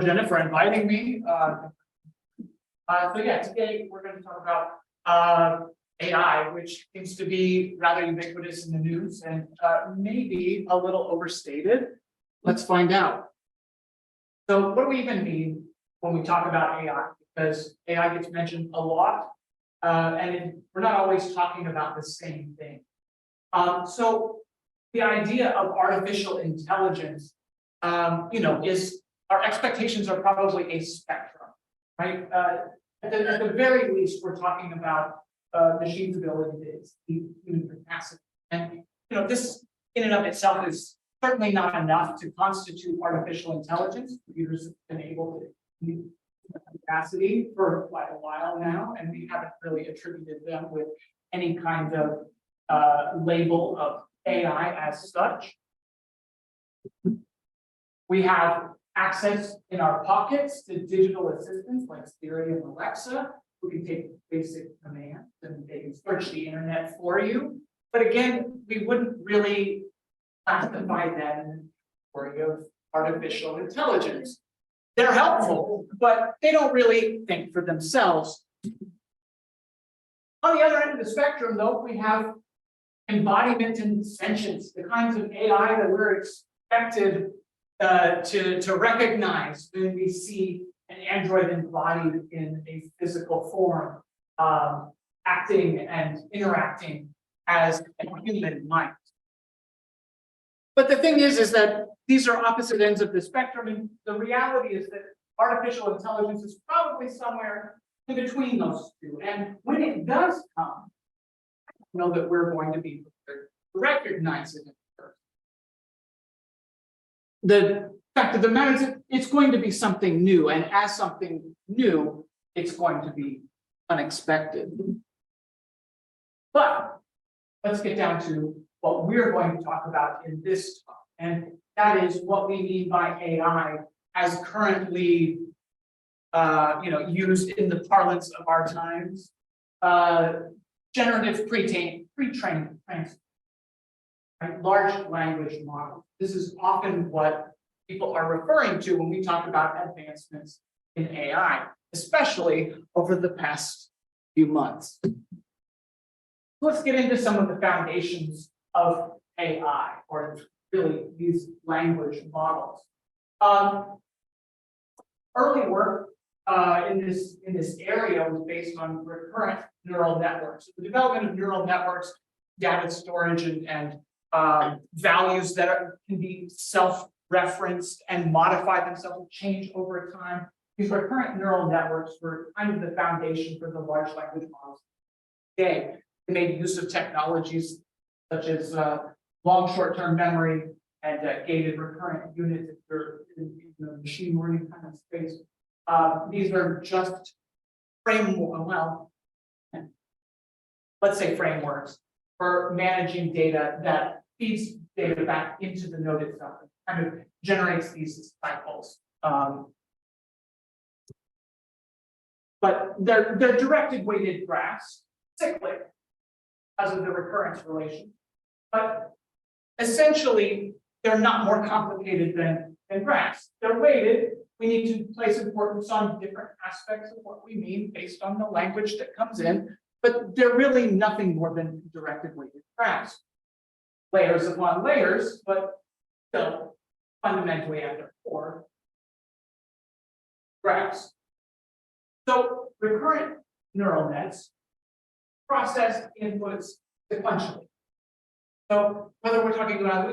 Jenna, for inviting me. So yeah, today we're going to talk about AI, which seems to be rather ubiquitous in the news and maybe a little overstated. Let's find out. So what do we even mean when we talk about AI? Because AI gets mentioned a lot, we're not always talking about the same thing. So the idea of artificial intelligence, is our expectations are probably a spectrum, right? At the very least, we're talking about machines' ability to exceed human capacity, and this in and of itself is certainly not enough to constitute artificial intelligence. Computers have been able to exceed capacity for quite a while now, and we haven't really attributed them with any kind of label of AI as such. We have access in our pockets to digital assistants like Siri and Alexa, who can take basic commands and they can search the internet for you. But again, we wouldn't really classify them in the category of artificial intelligence. They're helpful, but they don't really think for themselves. On the other end of the spectrum, though, we have embodiment and sentience, the kinds of AI that we're expected to recognize when we see an android embodied in a physical form, acting and interacting as a human might. But the thing is that these are opposite ends of the spectrum, and the reality is that artificial intelligence is probably somewhere in between those two. And when it does come, I don't know that we're going to be prepared to recognize it. The fact of the matter is that it's going to be something new, and as something new, it's going to be unexpected. But let's get down to what we're going to talk about in this talk, and that is what we mean by AI as currently used in the parlance of our times. Generative pre-trained transfer. Right? Large language models. This is often what people are referring to when we talk about advancements in AI, especially over the past few months. Let's get into some of the foundations of AI, or really these language models. Early work in this area was based on recurrent neural networks. The development of neural networks, data storage, and values that can be self-referenced and modify themselves, change over time. These recurrent neural networks were kind of the foundation for the large language models today. They made use of technologies such as long short-term memory and gated recurrent units in the machine learning kind of space. These are just let's say frameworks for managing data that feeds data back into the node itself and kind of generates these cycles. But they're directed weighted graphs, cyclic, because of the recurrence relation. But essentially, they're not more complicated than graphs. They're weighted. We need to place importance on different aspects of what we mean based on the language that comes in, but they're really nothing more than directed weighted graphs. Layers upon layers, but still fundamentally at their core, graphs. So recurrent neural nets process inputs sequentially. So whether we're talking about,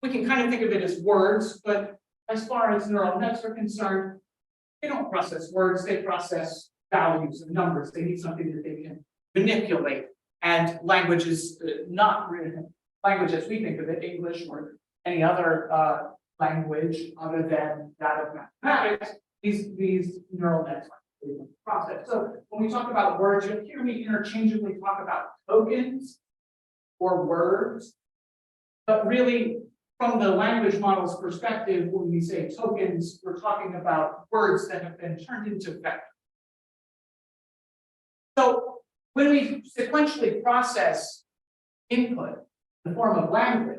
we can kind of think of it as words, but as far as neural nets are concerned, they don't process words, they process values and numbers. They need something that they can manipulate. And language is not really language as we think of it, English or any other language other than that of mathematics. These neural nets are process. So when we talk about words, you'll hear me interchangeably talk about tokens or words, but really from the language model's perspective, when we say tokens, we're talking about words that have been turned into vectors. So when we sequentially process input in the form of language,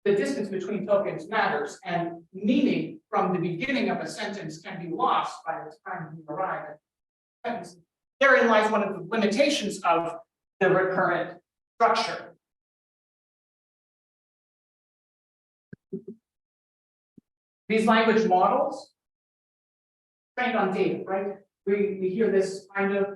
the distance between tokens matters, and meaning from the beginning of a sentence can be lost by the time you arrive at the sentence. Therein lies one of the limitations of the recurrent structure. These language models trained on data, right? We hear this kind of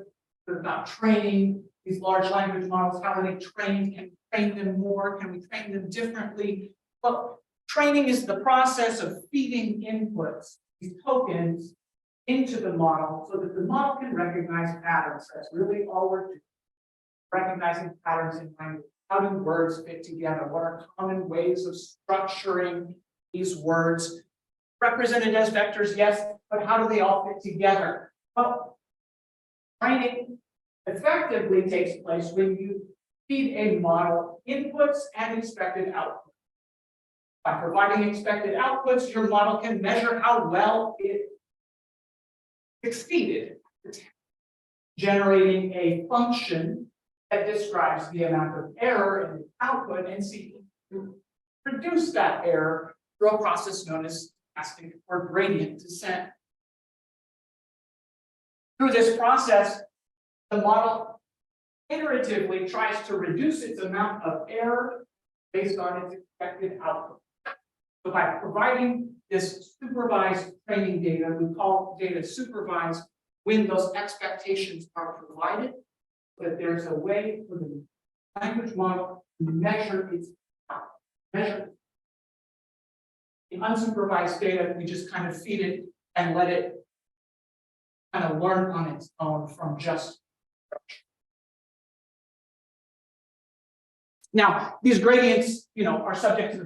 about training these large language models. How are they trained? Can we train them more? Can we train them differently? Well, training is the process of feeding inputs, these tokens, into the model so that the model can recognize patterns. That's really all we're doing. Recognizing patterns in language. How do words fit together? What are common ways of structuring these words? Represented as vectors, yes, but how do they all fit together? Well, training effectively takes place when you feed a model inputs and expected outputs. By providing expected outputs, your model can measure how well it succeeded, generating a function that describes the amount of error in the output and seeking to reduce that error through a process known as stochastic or gradient descent. Through this process, the model iteratively tries to reduce its amount of error based on its expected output. So by providing this supervised training data, we call data supervised when those expectations are provided, that there's a way for the language model to measure its output. Measure the unsupervised data, we just kind of feed it and let it kind of learn on its own from just. Now, these gradients, are subject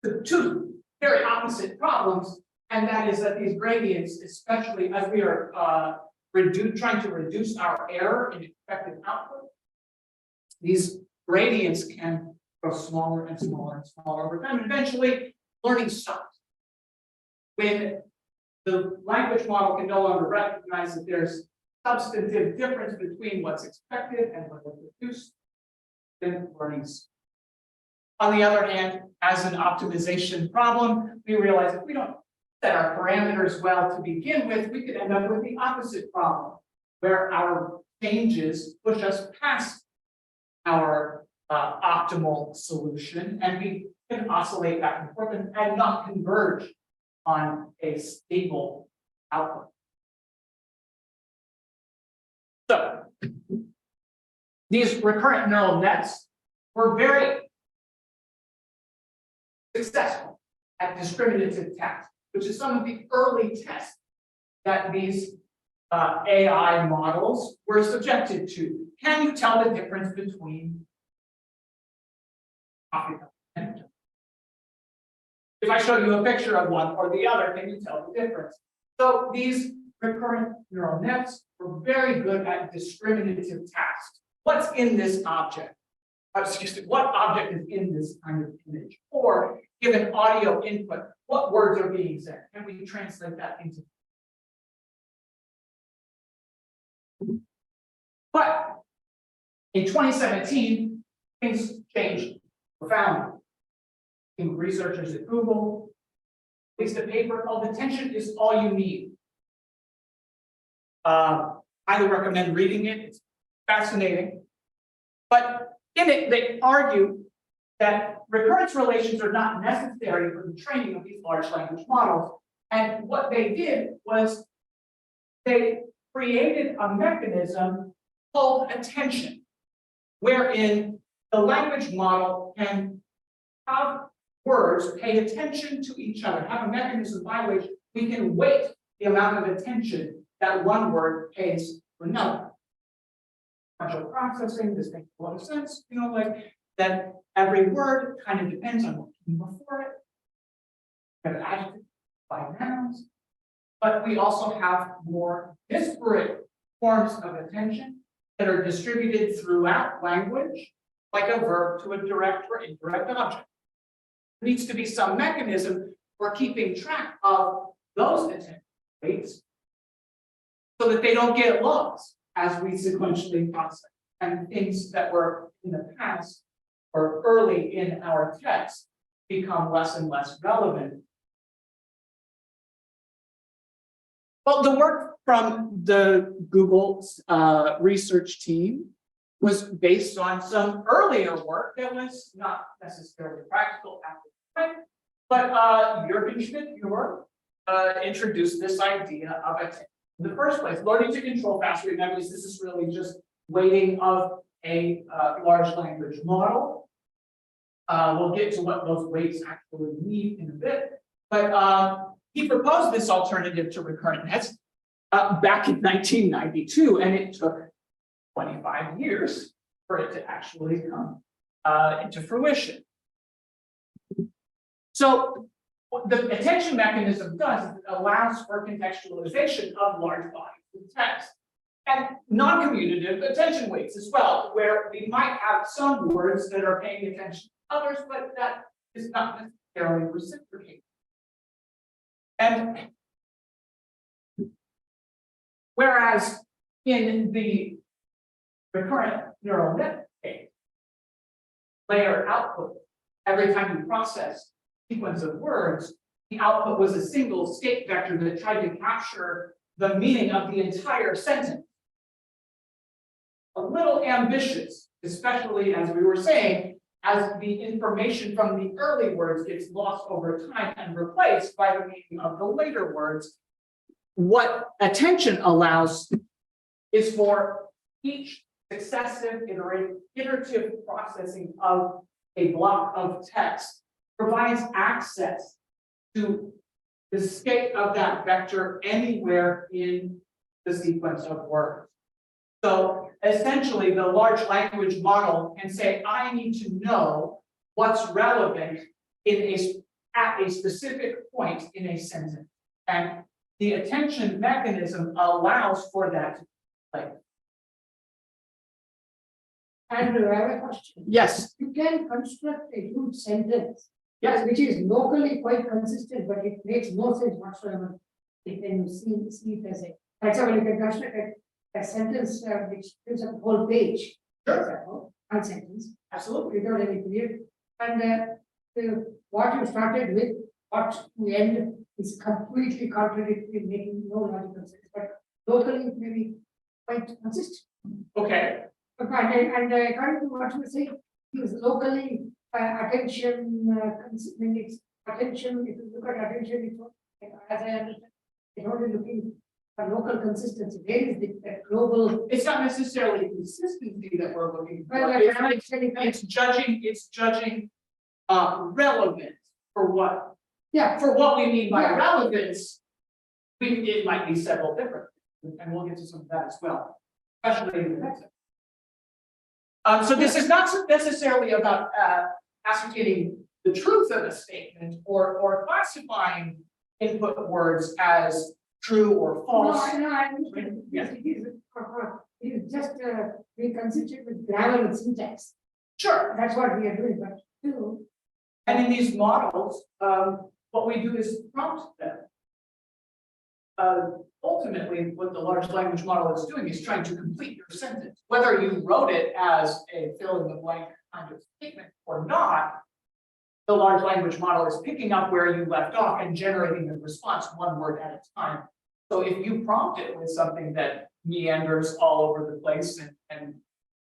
to two very opposite problems, and that is that these gradients, especially as we are trying to reduce our error in expected output, these gradients can grow smaller and smaller and smaller over time, and eventually learning stops. When the language model can no longer recognize that there's substantive difference between what's expected and what is produced, then learning stops. On the other hand, as an optimization problem, we realize if we don't set our parameters well to begin with, we could end up with the opposite problem, where our changes push us past our optimal solution, and we can oscillate back and forth and not converge on a stable output. So, these recurrent neural nets were very successful at discriminative tests, which is some of the early tests that these AI models were subjected to. Can you tell the difference between coffee cup and a cup? If I show you a picture of one or the other, can you tell the difference? So these recurrent neural nets were very good at discriminative tasks. What's in this object? What object is in this kind of image? Or given audio input, what words are being said? Can we translate that into? But in 2017, things changed profoundly. Researchers at Google released a paper called "Attention is All You Need." Highly recommend reading it. It's fascinating. But in it, they argue that recurrence relations are not necessary for the training of these large language models. And what they did was they created a mechanism called attention, wherein the language model can have words pay attention to each other, have a mechanism by which we can weight the amount of attention that one word pays to another. Sequential processing, this makes a lot of sense, like that every word kind of depends on what came before it. We have adjectives by nouns, but we also have more disparate forms of attention that are distributed throughout language, like a verb to a direct or indirect object. There needs to be some mechanism for keeping track of those attention weights so that they don't get lost as we sequentially process. And things that were in the past or early in our text become less and less relevant Well, the work from the Google research team was based on some earlier work that was not necessarily practical at the time, but Jürgen Schmidt-Muir introduced this idea of it in the first place. Learning to control fast rate memories. This is really just weighting of a large language model. We'll get to what those weights actually mean in a bit, but he proposed this alternative to recurrent nets back in 1992, and it took 25 years for it to actually come into fruition. So what the attention mechanism does is it allows for contextualization of large bodies of text and non-commutative attention weights as well, where we might have some words that are paying attention to others, but that is not necessarily reciprocated. And whereas in the recurrent neural net case, layer output, every time you process a sequence of words, the output was a single state vector that tried to capture the meaning of the entire sentence. A little ambitious, especially as we were saying, as the information from the early words gets lost over time and replaced by the meaning of the later words. What attention allows is for each successive iterative processing of a block of text provides access to the state of that vector anywhere in the sequence of words. So essentially, the large language model can say, I need to know what's relevant at a specific point in a sentence. And the attention mechanism allows for that to play. And I have a question. Yes. You can construct a huge sentence. Yes. Which is locally quite consistent, but it makes no sense whatsoever. When you see it as a, for example, you can construct a sentence which gives a whole page. Sure. For example, one sentence. Absolutely. Without any period. And what you started with, what you end is completely contradictory, making no logical sense. But locally it may be quite consistent. Okay. And according to what you were saying, is locally attention, when it's attention, if you look at attention, it's, as I understand, it's only looking for local consistency. Where is the global? It's not necessarily consistency that we're looking for. Well, It's judging relevance for what we mean by relevance. It might be several different, and we'll get to some of that as well, especially in the next. So this is not necessarily about ascertaining the truth of a statement or classifying input words as true or false. No, I understand. Yes, it is just we consider with grammar and syntax. Sure. That's what we are doing, but still. And in these models, what we do is prompt them. Ultimately, what the large language model is doing is trying to complete your sentence. Whether you wrote it as a fill in the blank kind of statement or not, the large language model is picking up where you left off and generating a response one word at a time. So if you prompt it with something that meanders all over the place and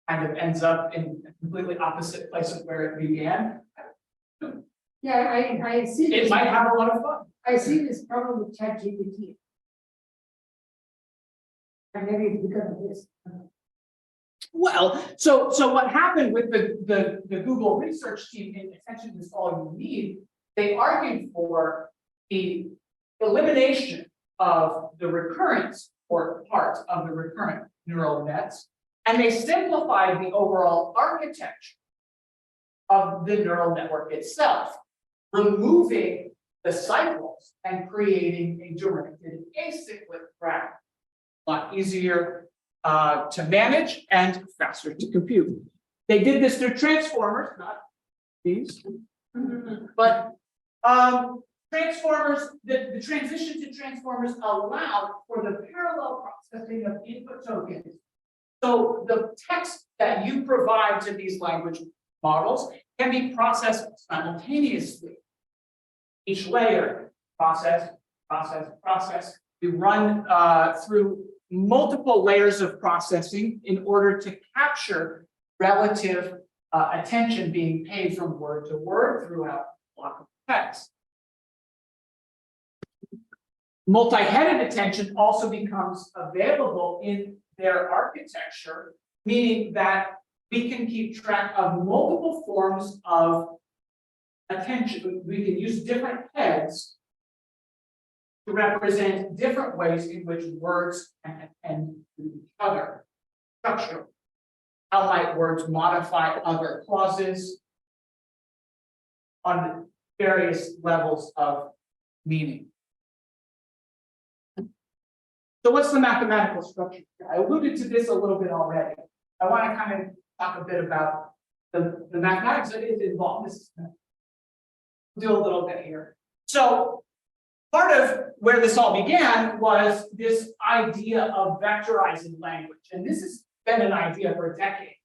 kind of ends up in a completely opposite place of where it began, Yeah, I see. it might have a lot of fun. I see this problem with ChatGPT. And maybe it's because of this. Well, so what happened with the Google research team in Attention Is All You Need, they argued for the elimination of the recurrence or part of the recurrent neural nets, and they simplified the overall architecture of the neural network itself, removing the cycles and creating a directed acyclic graph. A lot easier to manage and faster to compute. They did this through transformers, not these, but transformers, the transition to transformers allowed for the parallel processing of input tokens. So the text that you provide to these language models can be processed simultaneously. Each layer, process, We run through multiple layers of processing in order to capture relative attention being paid from word to word throughout a block of text. Multi-headed attention also becomes available in their architecture, meaning that we can keep track of multiple forms of attention. We can use different heads to represent different ways in which words can attend to each other. Structure. How might words modify other clauses on various levels of meaning? So what's the mathematical structure? I alluded to this a little bit already. I want to kind of talk a bit about the mathematics that is involved. Do a little bit here. So part of where this all began was this idea of vectorizing language. And this has been an idea for a decade.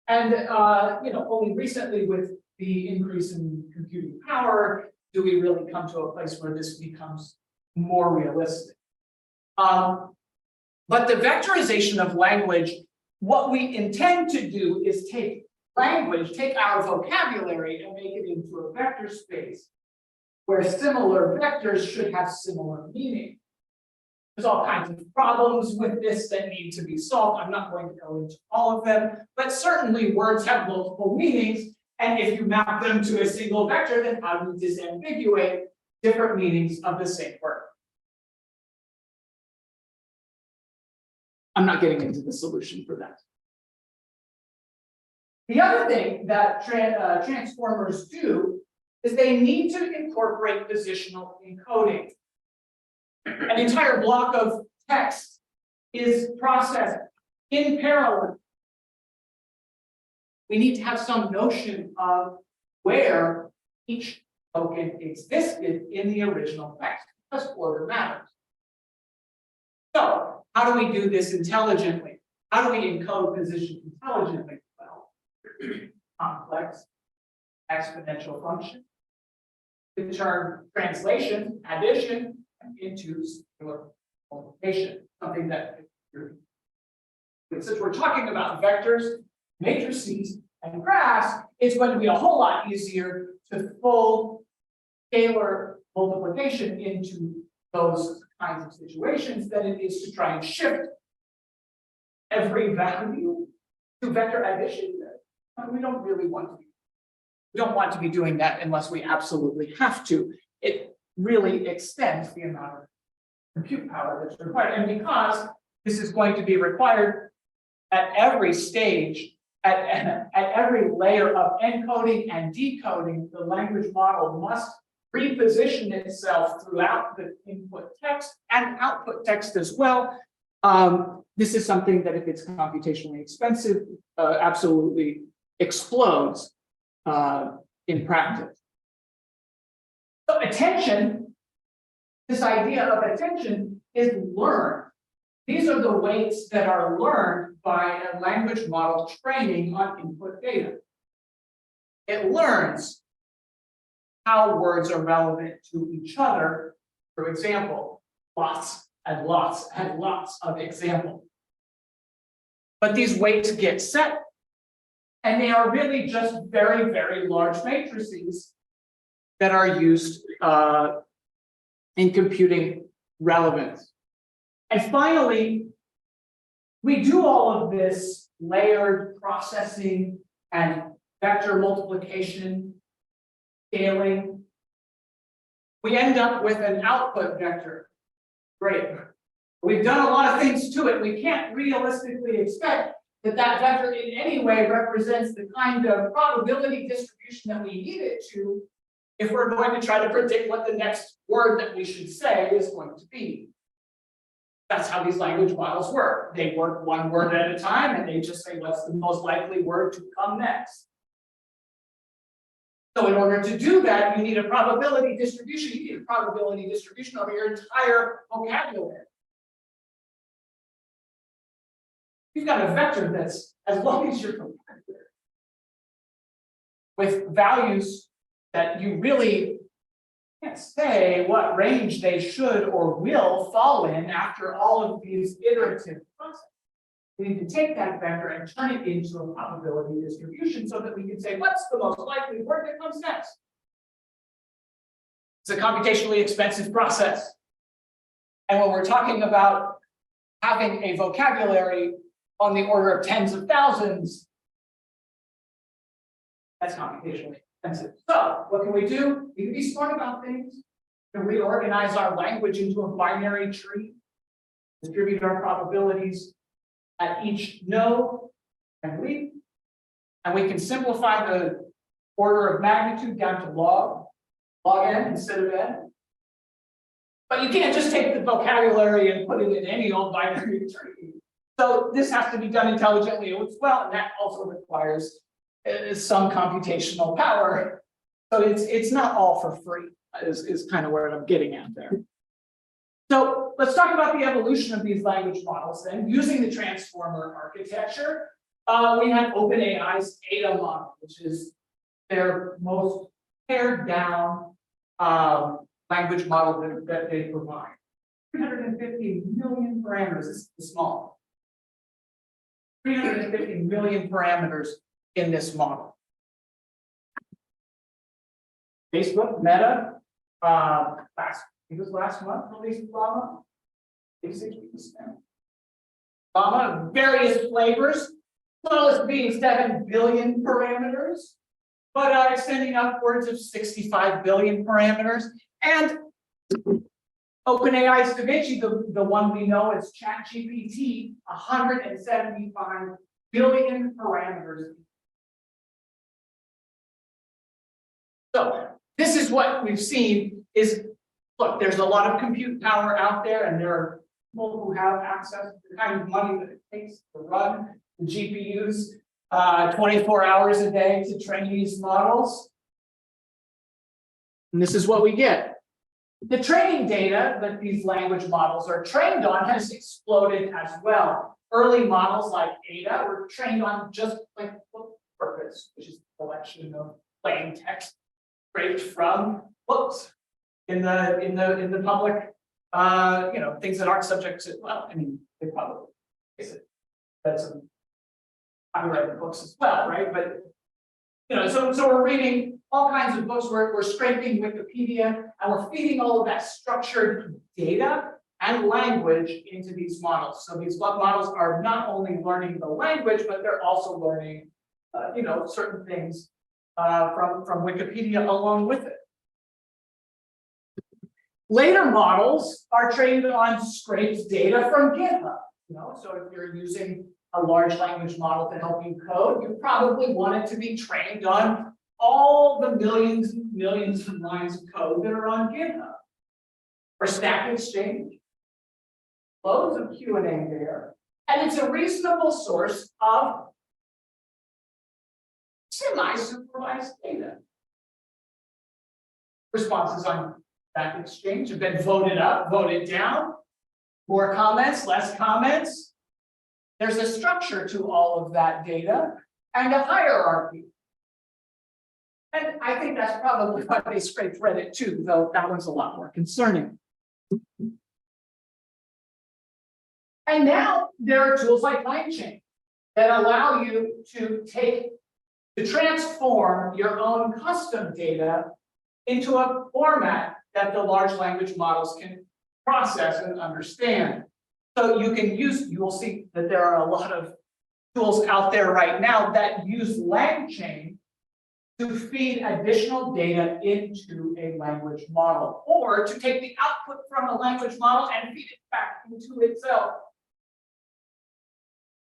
And only recently with the increase in computing power, do we really come to a place where this becomes more realistic. But the vectorization of language, what we intend to do is take language, take our vocabulary and make it into a vector space where similar vectors should have similar meaning. There's all kinds of problems with this that need to be solved. I'm not going to go into all of them, but certainly words have multiple meanings. And if you map them to a single vector, then how do you disambiguate different meanings of the same word? I'm not getting into the solution for that. The other thing that transformers do is they need to incorporate positional encoding. An entire block of text is processed in parallel. We need to have some notion of where each token existed in the original text, because order matters. So, how do we do this intelligently? How do we encode position intelligently? Well, complex exponential function to turn translation, addition, into singular multiplication. Something that, since we're talking about vectors, matrices, and graphs, it's going to be a whole lot easier to full scalar multiplication into those kinds of situations than it is to try and shift every value to vector addition. We don't really want to be. We don't want to be doing that unless we absolutely have to. It really extends the amount of compute power that's required. And because this is going to be required at every stage, at every layer of encoding and decoding, the language model must reposition itself throughout the input text and output text as well. This is something that if it's computationally expensive, absolutely explodes in practice. So attention, this idea of attention is learned. These are the weights that are learned by a language model training on input data. It learns how words are relevant to each other. For example, lots and lots and lots of examples. But these weights get set, and they are really just very, very large matrices that are used in computing relevance. And finally, we do all of this layered processing and vector multiplication, scaling. We end up with an output vector. Great. We've done a lot of things to it. We can't realistically expect that that vector in any way represents the kind of probability distribution that we need it to if we're going to try to predict what the next word that we should say is going to be. That's how these language models work. They work one word at a time, and they just say, what's the most likely word to come next? So in order to do that, you need a probability distribution. You need a probability distribution over your entire vocabulary. You've got a vector that's as long as your vocabulary, with values that you really can't say what range they should or will fall in after all of these iterative processes. We need to take that vector and turn it into a probability distribution so that we can say, what's the most likely word that comes next? It's a computationally expensive process. And when we're talking about having a vocabulary on the order of tens of thousands, that's computationally expensive. So what can we do? We can be smart about things. We can reorganize our language into a binary tree, distribute our probabilities at each node and leap, and we can simplify the order of magnitude down to log n instead of n. But you can't just take the vocabulary and put it in any old binary tree. So this has to be done intelligently as well, and that also requires some computational power. So it's not all for free, is kind of where I'm getting at there. So let's talk about the evolution of these language models then. Using the transformer architecture, we have OpenAI's Ada model, which is their most pared down language model that they provide. 350 million parameters, this is small. 350 million parameters in this model. Facebook, Meta, last month released Llama. 6 weeks now. Llama, various flavors, smallest being 7 billion parameters, but extending upwards of 65 billion parameters. And OpenAI's DaVinci, the one we know as ChatGPT, 175 billion parameters. So this is what we've seen is, look, there's a lot of compute power out there, and there are people who have access to the kind of money that it takes to run the GPUs 24 hours a day to train these models. And this is what we get. The training data that these language models are trained on has exploded as well. Early models like Ada were trained on just like book corpus, which is a collection of plain text scraped from books in the public, things that aren't subject to, well, I mean, they probably read some copyrighted books as well, right? But so we're reading all kinds of books. We're scraping Wikipedia, and we're feeding all of that structured data and language into these models. So these models are not only learning the language, but they're also learning, certain things from Wikipedia along with it. Later models are trained on scraped data from GitHub. So if you're using a large language model to help you code, you probably want it to be trained on all the millions and millions of lines of code that are on GitHub. Or Stack Exchange, loads of Q&A there, and it's a reasonable source of semi-supervised data. Responses on Stack Exchange have been voted up, voted down, more comments, less comments. There's a structure to all of that data and a hierarchy. And I think that's probably why they scraped Reddit too, though that one's a lot more concerning. And now there are tools like LangChain that allow you to transform your own custom data into a format that the large language models can process and understand. So you will see that there are a lot of tools out there right now that use LangChain to feed additional data into a language model, or to take the output from a language model and feed it back into itself.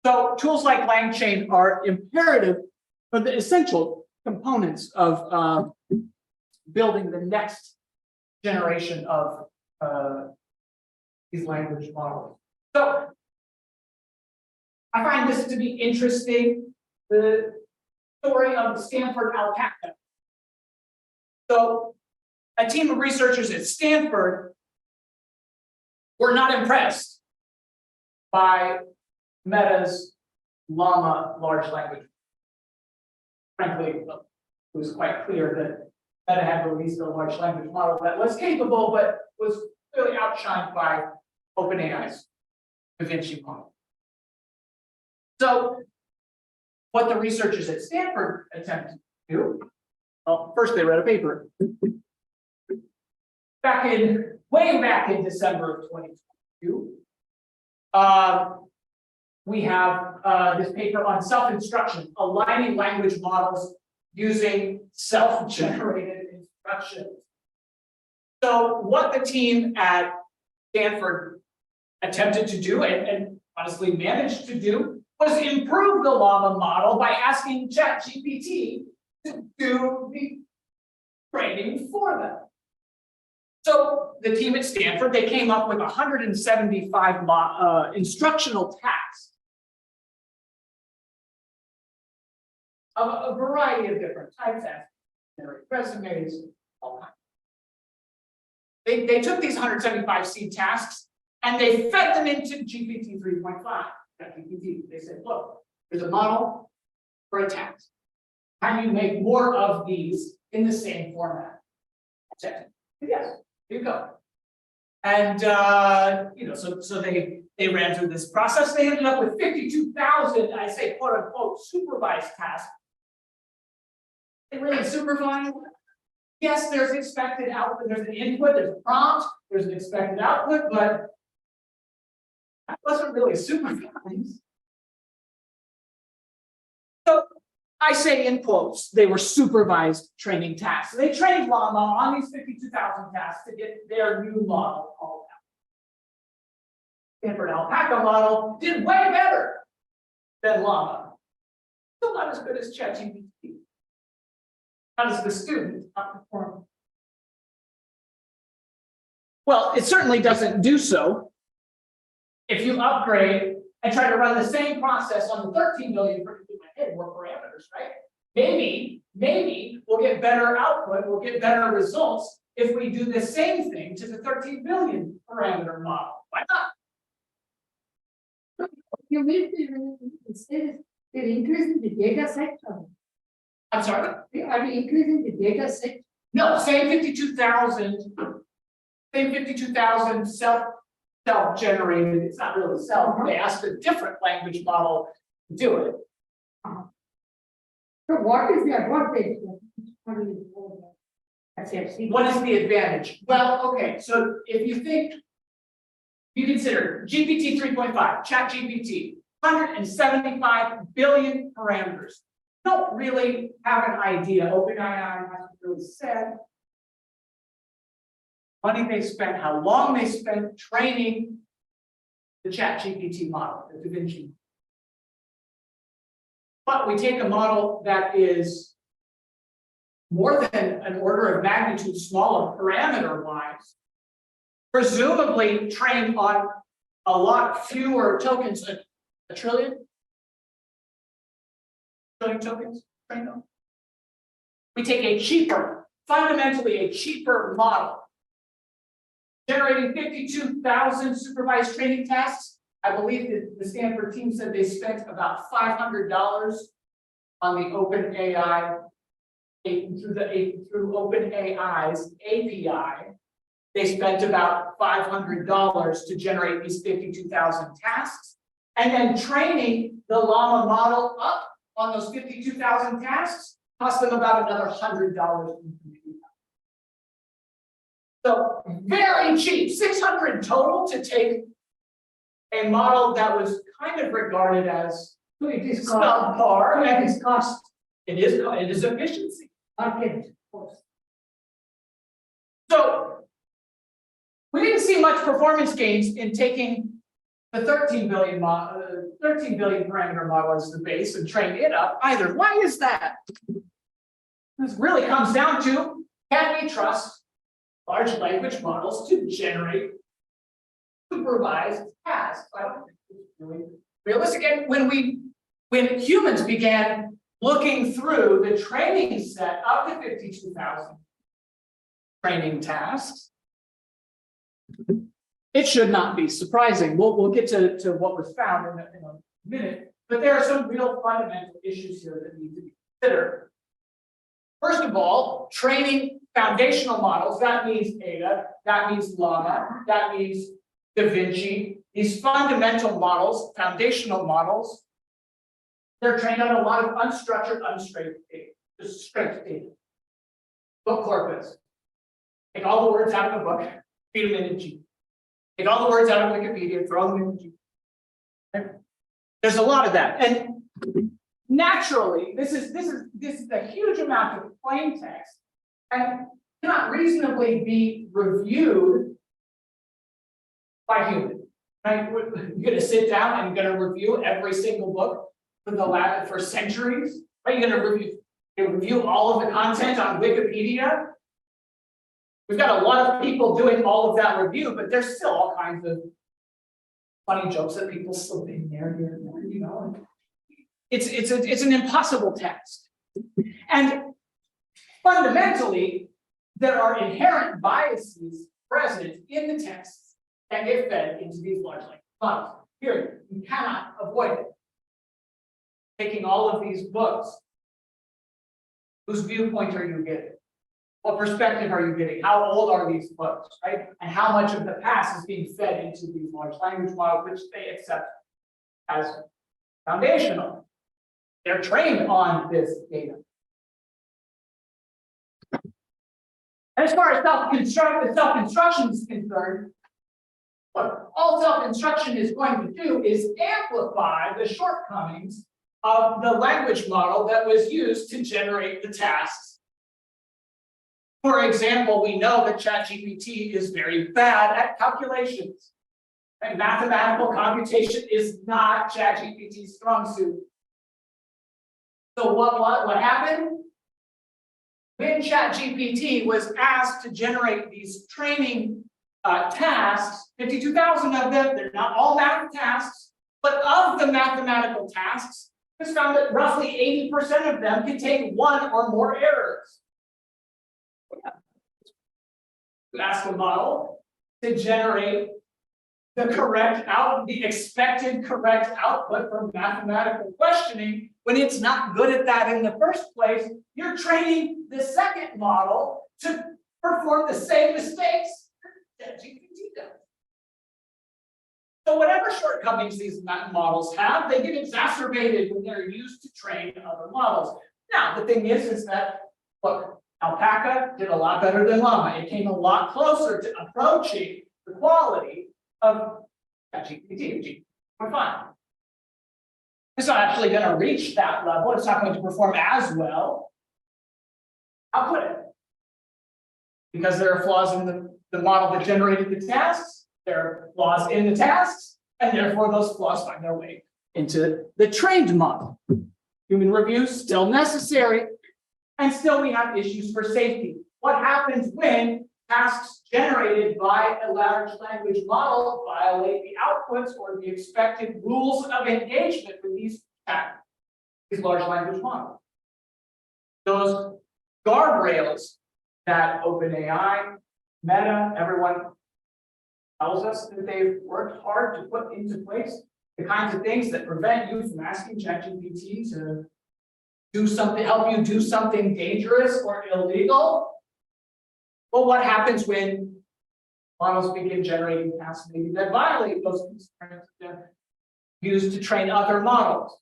So tools like LangChain are imperative for the essential components of building the next generation of these language models. So I find this to be interesting, the story of the Stanford alpaca. So a team of researchers at Stanford were not impressed by Meta's Llama large language. Frankly, it was quite clear Meta had released a large language model that was capable, but was really outshined by OpenAI's DaVinci model. So what the researchers at Stanford attempted to do, well, first they read a paper. Way back in December of 2022. We have this paper on self-instruction, aligning language models using self-generated instructions. So what the team at Stanford attempted to do and honestly managed to do was improve the Llama model by asking ChatGPT to do the training for them. So the team at Stanford, they came up with 175 instructional tasks of a variety of different types, as generate resumes, all kinds. They took these 175 seed tasks and they fed them into GPT 3.5. They said, look, there's a model for a task. How do you make more of these in the same format? Yes, here you go. And so they ran through this process. They ended up with 52,000, I say quote unquote, supervised tasks. They really supervised. Yes, there's expected output, there's an input, there's a prompt, there's an expected output, but that wasn't really supervised. So I say in quotes, they were supervised training tasks. So they trained Llama on these 52,000 tasks to get their new model called out. Stanford Alpaca model did way better than Llama. Still not as good as ChatGPT. How does the student outperform? Well, it certainly doesn't do so if you upgrade and try to run the same process on the 13 billion more parameters, right? Maybe we'll get better output, we'll get better results if we do the same thing to the 13 billion parameter model. Why not? You mean they're increasing the data set? I'm sorry? Are we increasing the data set? No, same 52,000 self-generated, it's not really self, they asked a different language model to do it. So what is the advantage? What is the advantage? Well, okay, so if you think, you consider GPT 3.5, ChatGPT, 175 billion parameters. Don't really have an idea. OpenAI hasn't really said money they spent, how long they spent training the ChatGPT model, the DaVinci. But we take a model that is more than an order of magnitude smaller parameter-wise, presumably trained on a lot fewer tokens, a trillion tokens trained on. We take a cheaper, fundamentally a cheaper model, generating 52,000 supervised training tasks. I believe that the Stanford team said they spent about $500 on the OpenAI through OpenAI's API. They spent about $500 to generate these 52,000 tasks, and then training the Llama model up on those 52,000 tasks cost them about another $100 in compute. So very cheap, $600 total to take a model that was kind of regarded as subpar. It is cost. It is efficiency. Market. So we didn't see much performance gains in taking the 13 billion parameter model as the base and train it up either. Why is that? This really comes down to, can we trust large language models to generate supervised tasks? I don't think it's really realistic. And when humans began looking through the training set of the 52,000 training tasks, it should not be surprising. We'll get to what was found in a minute, but there are some real fundamental issues here that need to be considered. First of all, training foundational models, that means Ada, that means Llama, that means Da Vinci. These fundamental models, foundational models, they're trained on a lot of unstructured, unstraight data, just straight data. Book corpus. Take all the words out of the book, feed them into G. Take all the words out of Wikipedia, throw them into G. Okay? There's a lot of that. And naturally, this is a huge amount of plain text and cannot reasonably be reviewed by humans. Right? You're going to sit down and you're going to review every single book for centuries. Right? You're going to review all of the content on Wikipedia. We've got a lot of people doing all of that review, but there's still all kinds of funny jokes that people slip in there, here and there, you know. It's an impossible task. And fundamentally, there are inherent biases present in the texts that get fed into these large language models. Period. You cannot avoid it. Taking all of these books, whose viewpoint are you getting? What perspective are you getting? How old are these books, right? And how much of the past is being fed into these large language models, which they accept as foundational. They're trained on this data. And as far as self-construction is concerned, what all self-construction is going to do is amplify the shortcomings of the language model that was used to generate the tasks. For example, we know that ChatGPT is very bad at calculations. And mathematical computation is not ChatGPT's strong suit. So what happened? When ChatGPT was asked to generate these training tasks, 52,000 of them, they're not all math tasks, but of the mathematical tasks, it's found that roughly 80% of them contain one or more errors. You ask a model to generate the expected correct output from mathematical questioning. When it's not good at that in the first place, you're training the second model to perform the same mistakes that GPT does. So whatever shortcomings these models have, they get exacerbated when they're used to train other models. Now, the thing is that, look, Alpaca did a lot better than Llama. It came a lot closer to approaching the quality of ChatGPT, we're fine. It's not actually going to reach that level. It's not going to perform as well. I'll put it. Because there are flaws in the model that generated the tasks, there are flaws in the tasks, and therefore those flaws find their way into the trained model. Human review still necessary, and still we have issues for safety. What happens when tasks generated by a large language model violate the outputs or the expected rules of engagement with these large language models? Those guardrails that OpenAI, Meta, everyone tells us that they've worked hard to put into place, the kinds of things that prevent you from asking ChatGPT to do something, help you do something dangerous or illegal. Well, what happens when models begin generating tasks maybe that violate those constraints that are used to train other models?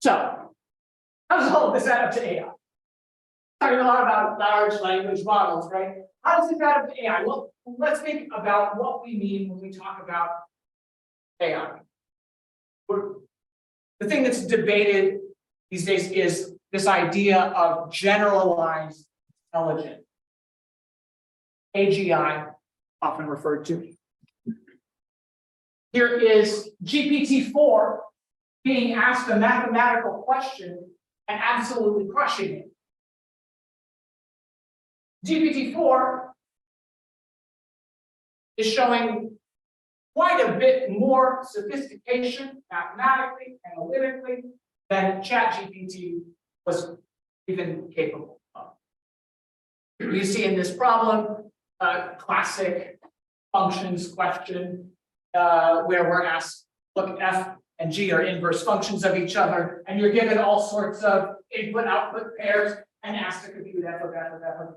So, how does all of this add up to AI? Talking a lot about large language models, right? How does it add up to AI? Well, let's think about what we mean when we talk about AI. The thing that's debated these days is this idea of generalized intelligence. AGI, often referred to. Here is GPT-4 being asked a mathematical question and absolutely crushing it. GPT-4 is showing quite a bit more sophistication mathematically, analytically, than ChatGPT was even capable of. You see in this problem, classic functions question, where we're asked, look, f and g are inverse functions of each other, and you're given all sorts of input-output pairs and ask to compute f of f of f of.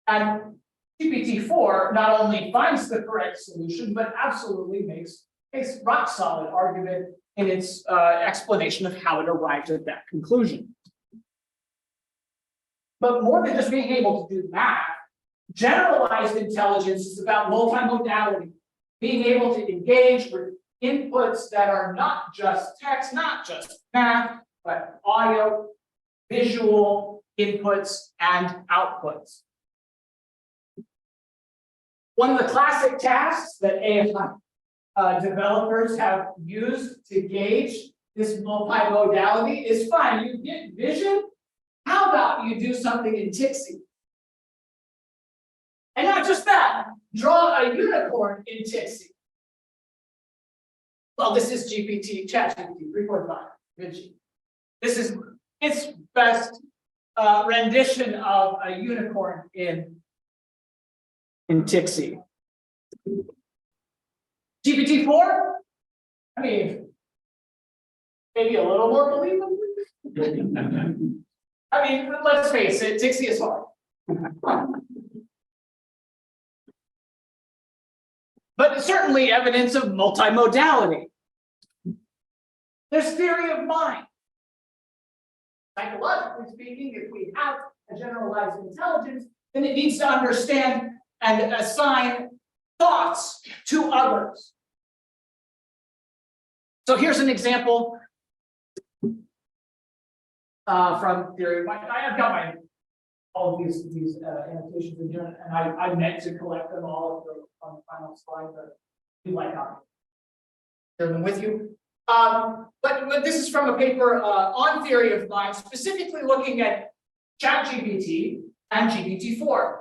And GPT-4 not only finds the correct solution, but absolutely makes a rock solid argument in its explanation of how it arrived at that conclusion. But more than just being able to do math, generalized intelligence is about multimodality, being able to engage with inputs that are not just text, not just math, but audio, visual inputs, and outputs. One of the classic tasks that AI developers have used to gauge this multimodality is fine. You get vision. How about you do something in Tixi? And not just that, draw a unicorn in Tixi. Well, this is ChatGPT 3.5, Vinci. This is its best rendition of a unicorn in Tixi. GPT-4, I mean, maybe a little more believable. I mean, let's face it, Tixi is hard. But it's certainly evidence of multimodality. There's theory of mind. Psychologically speaking, if we have a generalized intelligence, then it needs to understand and assign thoughts to others. So here's an example from theory of mind. I've got all of these annotations in here, and I meant to collect them all on the final slide, but you might not share them with you. But this is from a paper on theory of mind, specifically looking at ChatGPT and GPT-4.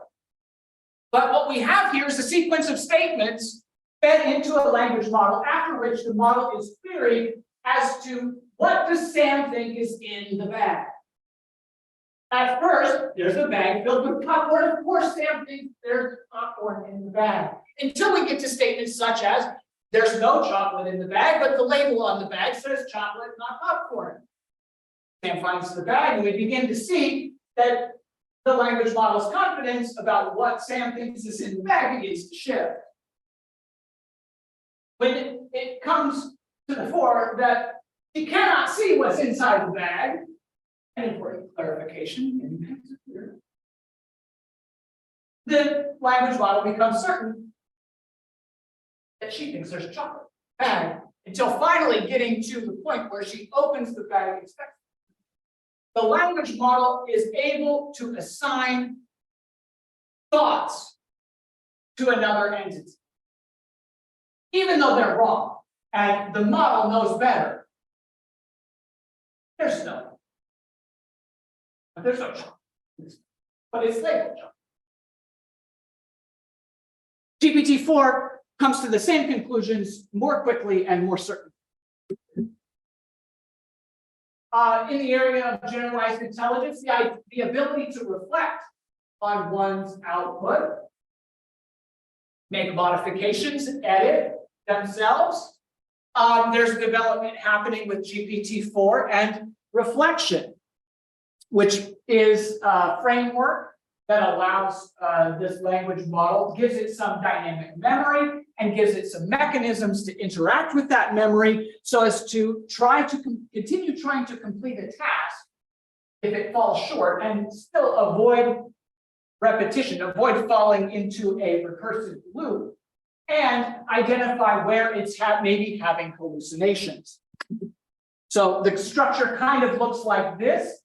But what we have here is a sequence of statements fed into a language model, after which the model is queried as to what does Sam think is in the bag. At first, there's a bag filled with popcorn. Of course, Sam thinks there's popcorn in the bag. Until we get to statements such as, there's no chocolate in the bag, but the label on the bag says chocolate, not popcorn. Sam finds the bag, and we begin to see that the language model's confidence about what Sam thinks is in the bag begins to shift. When it comes to the fore that he cannot see what's inside the bag, and important clarification, the language model becomes certain that she thinks there's chocolate in the bag, until finally getting to the point where she opens the bag and expects. The language model is able to assign thoughts to another entity, even though they're wrong, and the model knows better. There's no chocolate, but it's labeled chocolate. GPT-4 comes to the same conclusions more quickly and more certain. In the area of generalized intelligence, the ability to reflect on one's output, make modifications, edit themselves. There's development happening with GPT-4 and reflection, which is a framework that allows this language model, gives it some dynamic memory, and gives it some mechanisms to interact with that memory so as to try to continue trying to complete a task if it falls short, and still avoid repetition, avoid falling into a recursive loop, and identify where it's maybe having hallucinations. So the structure kind of looks like this.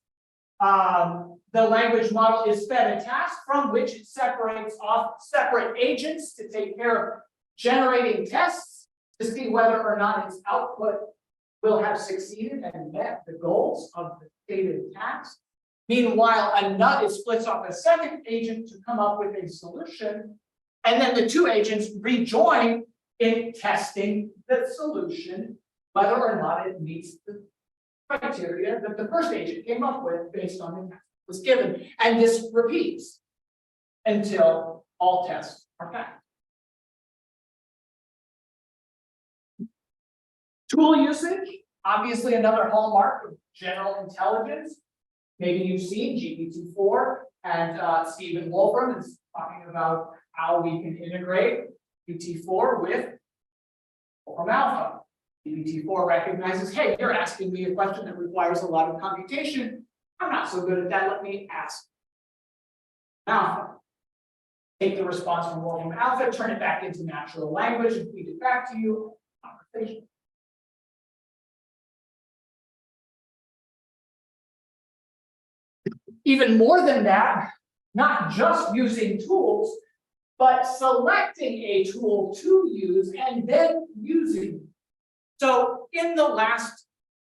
The language model is fed a task from which it separates off separate agents to take care of generating tests to see whether or not its output will have succeeded and met the goals of the stated task. Meanwhile, it splits off a second agent to come up with a solution, and then the two agents rejoin in testing the solution, whether or not it meets the criteria that the first agent came up with based on the task that was given. And this repeats until all tests are passed. Tool usage. obviously another hallmark of general intelligence. Maybe you've seen GPT-4 and Stephen Wolfram is talking about how we can integrate GPT-4 with Wolfram Alpha. GPT-4 recognizes, hey, you're asking me a question that requires a lot of computation. I'm not so good at that. Let me ask Alpha. Take the response from Wolfram Alpha, turn it back into natural language, and feed it back to you. Conversation. Even more than that, not just using tools, but selecting a tool to use and then using it. So in the last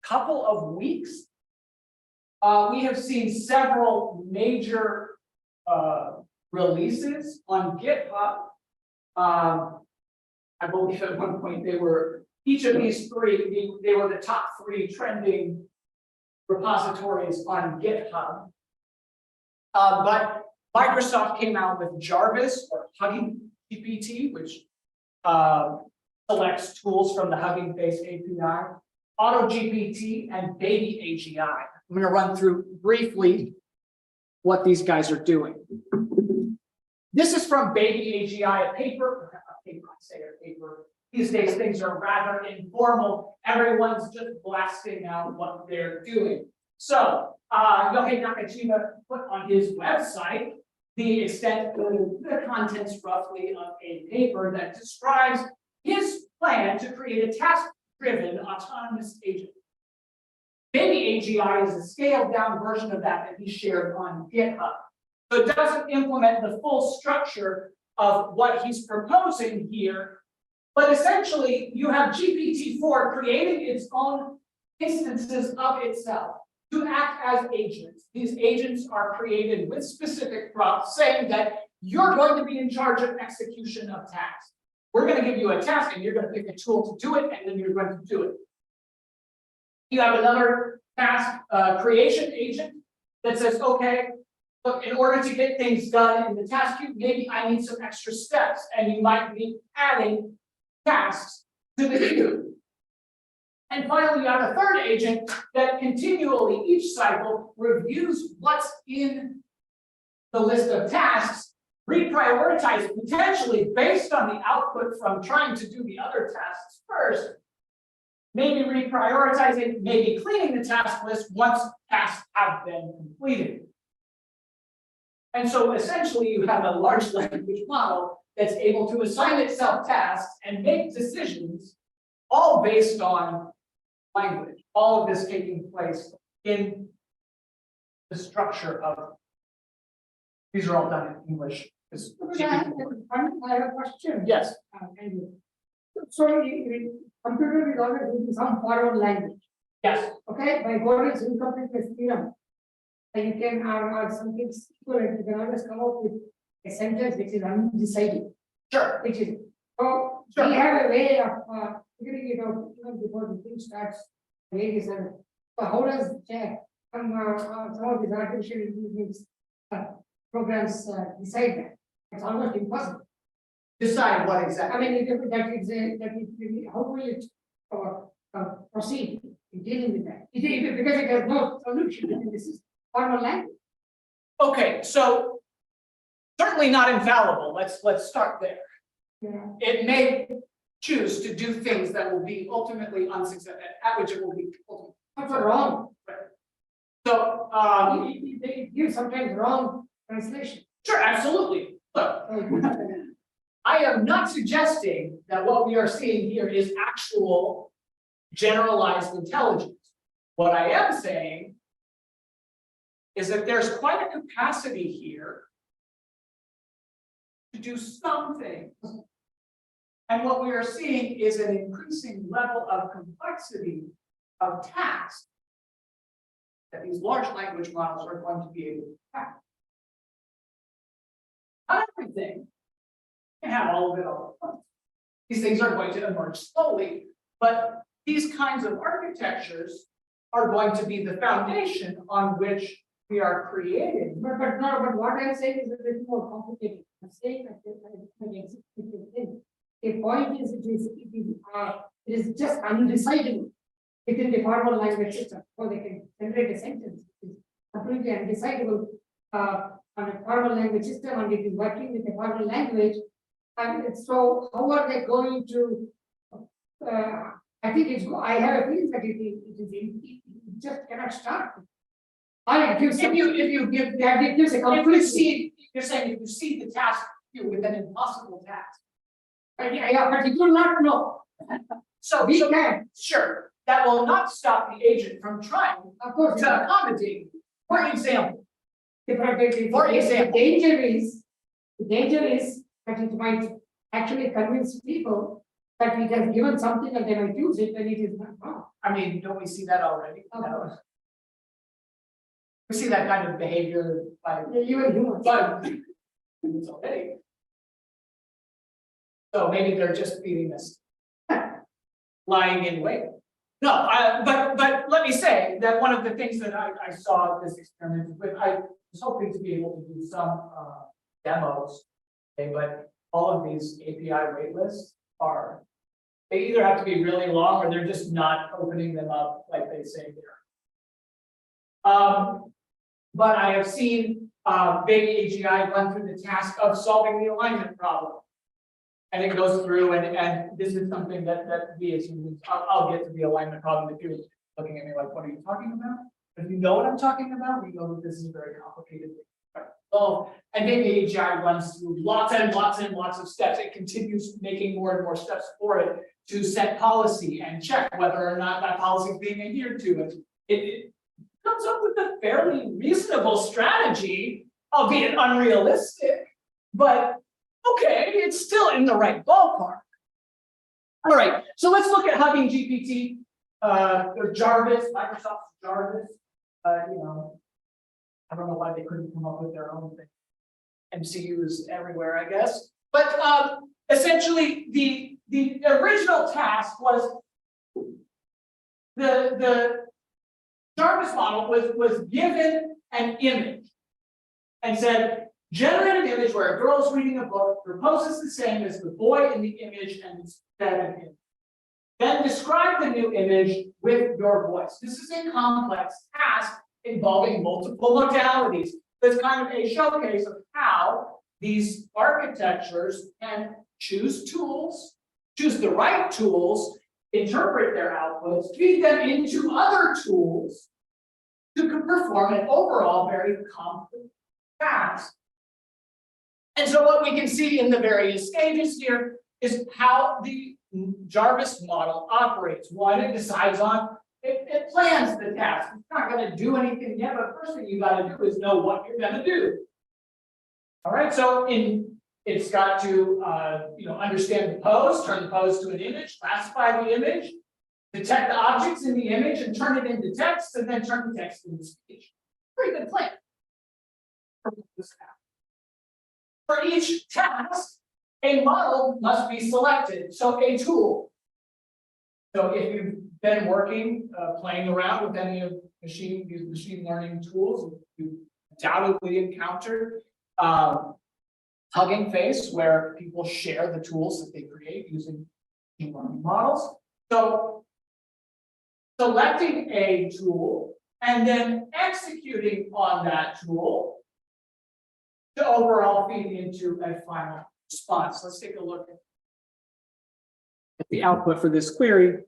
couple of weeks, we have seen several major releases on GitHub. I believe at one point they were, each of these three, they were the top 3 trending repositories on GitHub. But Microsoft came out with Jarvis or Hugging GPT, which selects tools from the Hugging Face API, AutoGPT, and Baby AGI. I'm going to run through briefly what these guys are doing. This is from Baby AGI, a paper. These days things are rather informal. Everyone's just blasting out what they're doing. So Yohei Nakajima put on his website the extent of the contents roughly of a paper that describes his plan to create a task-driven autonomous agent. Baby AGI is a scaled-down version of that he shared on GitHub. So it doesn't implement the full structure of what he's proposing here, but essentially you have GPT-4 creating its own instances of itself to act as agents. These agents are created with specific prompts saying that you're going to be in charge of execution of tasks. We're going to give you a task and you're going to pick a tool to do it, and then you're going to do it. You have another task creation agent that says, okay, look, in order to get things done in the task queue, maybe I need some extra steps, and you might be adding tasks to the queue. And finally, you have a third agent that continually, each cycle, reviews what's in the list of tasks, reprioritize potentially based on the output from trying to do the other tasks first, maybe reprioritizing, maybe cleaning the task list once tasks have been completed. And so essentially you have a large language model that's able to assign itself tasks and make decisions all based on language, all of this taking place in the structure of, these are all done in English. I have a question. Yes. So computer is always using some forward language. Yes. Okay, by Gödel's incompleteness theorem, you can have something equivalent. You can always come up with a sentence which is undecided. Sure. Which is so Sure. we have a way of figuring it out even before the thing starts. So how does some of these artificial intelligence programs decide that? It's almost impossible. Decide what exactly? I mean, how will it proceed in dealing with that? Because it has no solution, and this is formal language. Okay, so certainly not infallible. Let's start there. Yeah. It may choose to do things that will be ultimately unsuccessful, at which it will be ultimately. That's wrong. So They give sometimes wrong translation. sure, absolutely. Look, I am not suggesting that what we are seeing here is actual generalized intelligence. What I am saying is that there's quite a capacity here to do some things. And what we are seeing is an increasing level of complexity of tasks that these large language models are going to be able to tackle. Not everything can have all of it all at once. These things are going to emerge slowly, but these kinds of architectures are going to be the foundation on which we are creating. But what I'm saying is a bit more complicated. I'm saying that the point is it is just undecidable. within the formal language system, so they can generate a sentence. It's completely undecidable on a formal language system, and it is working with a formal language. And so, how are they going to? I think it's. I have a feeling that it just cannot start. Or it gives. If you give, Yeah, it gives a if complete. you see, you're saying if you see the task with an impossible task. Yeah, but you do not know. So, We so, can, sure, that will not stop the agent from trying of course. to accommodate. For example, For example. The danger is that it might actually convince people that it has given something and they might use it when it is not wrong. I mean, don't we see that already? Of course. We see that kind of behavior by Even humans. humans already. So maybe they're just feeding us. Lying in wait. No, but let me say that one of the things that I saw this experiment with, I was hoping to be able to do some demos. Okay, but all of these API wait lists are, they either have to be really long or they're just not opening them up like they say they are. But I have seen Baby AGI run through the task of solving the alignment problem. And it goes through and this is something that we as humans, I'll get to the alignment problem if you're looking at me like, what are you talking about? But if you know what I'm talking about, we know that this is a very complicated thing. So, and Baby AGI runs through lots and lots and lots of steps. It continues making more and more steps for it to set policy and check whether or not that policy is being adhered to. And it comes up with a fairly reasonable strategy, albeit unrealistic, but okay, it's still in the right ballpark. All right, so let's look at Hugging GPT, or Jarvis, Microsoft's Jarvis. You know, I don't know why they couldn't come up with their own thing. MCUs everywhere, I guess. But essentially, the original task was the Jarvis model was given an image and said, generate an image where a girl's reading a book, proposes the same as the boy in the image and instead of him. Then describe the new image with your voice. This is a complex task involving multiple modalities. That's kind of a showcase of how these architectures can choose tools, choose the right tools, interpret their outputs, feed them into other tools to perform an overall very complex task. And so what we can see in the various stages here is how the Jarvis model operates. One, it decides on, it plans the task. It's not going to do anything yet, but first thing you got to do is know what you're going to do. All right, so it's got to understand the pose, turn the pose to an image, classify the image, detect the objects in the image and turn it into text, and then turn the text into speech. Pretty good plan. For each task, a model must be selected, so a tool. So if you've been working, playing around with any of these machine learning tools, you've undoubtedly encountered Hugging Face, where people share the tools that they create using machine learning models. So selecting a tool and then executing on that tool to overall feed into a final response. Let's take a look at the output for this query.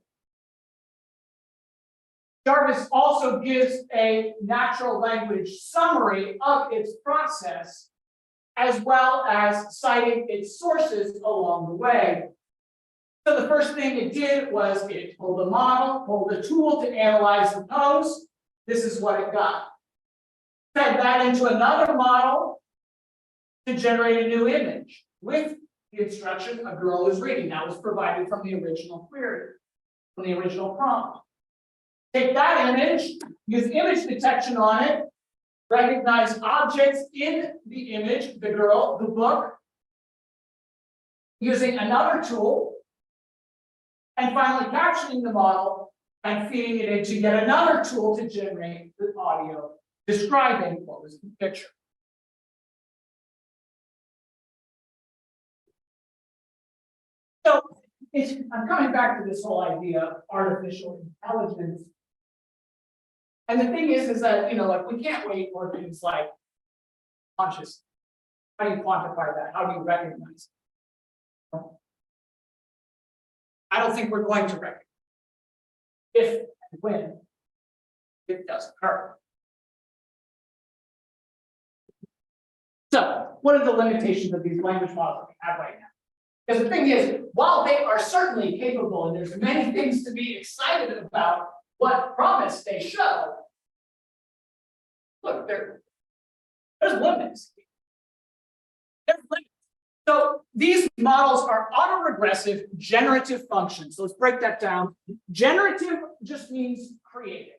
Jarvis also gives a natural language summary of its process, as well as citing its sources along the way. So the first thing it did was it pulled the model, pulled the tool to analyze the pose. This is what it got. Fed that into another model to generate a new image with the instruction a girl is reading. That was provided from the original query, from the original prompt. Take that image, use image detection on it, recognize objects in the image, the girl, the book, using another tool, and finally captioning the model and feeding it into yet another tool to generate the audio describing what was in the picture. So I'm coming back to this whole idea of artificial intelligence. And the thing is that, like, we can't wait for things like conscious. How do you quantify that? How do you recognize it? I don't think we're going to recognize it. If and when it does occur. So, what are the limitations of these language models that we have right now? Because the thing is, while they are certainly capable, and there's many things to be excited about what promise they show, look, there's limits. There's limits. So these models are autoregressive generative functions. So let's break that down. Generative just means creative.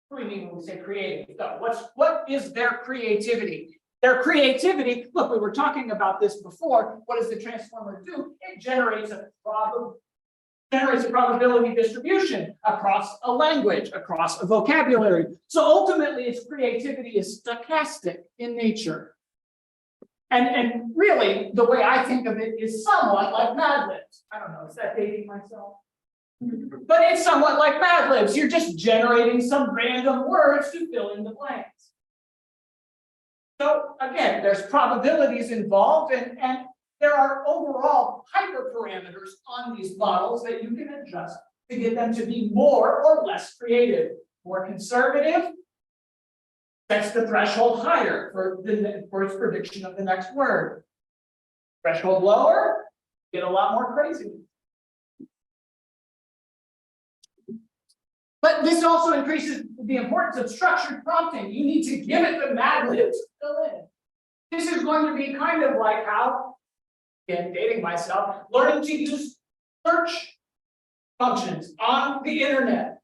What do we mean when we say creative? So what is their creativity? Their creativity, look, we were talking about this before. What does the transformer do? It generates a probability distribution across a language, across a vocabulary. So ultimately, its creativity is stochastic in nature. And really, the way I think of it is somewhat like Mad Libs. I don't know, is that dating myself? But it's somewhat like Mad Libs. You're just generating some random words to fill in the blanks. So again, there's probabilities involved, and there are overall hyperparameters on these models that you can adjust to get them to be more or less creative. More conservative sets the threshold higher for its prediction of the next word. Threshold lower, get a lot more crazy. But this also increases the importance of structured prompting. You need to give it the Mad Libs to fill in. This is going to be kind of like how, again, dating myself, learning to use search functions on the internet.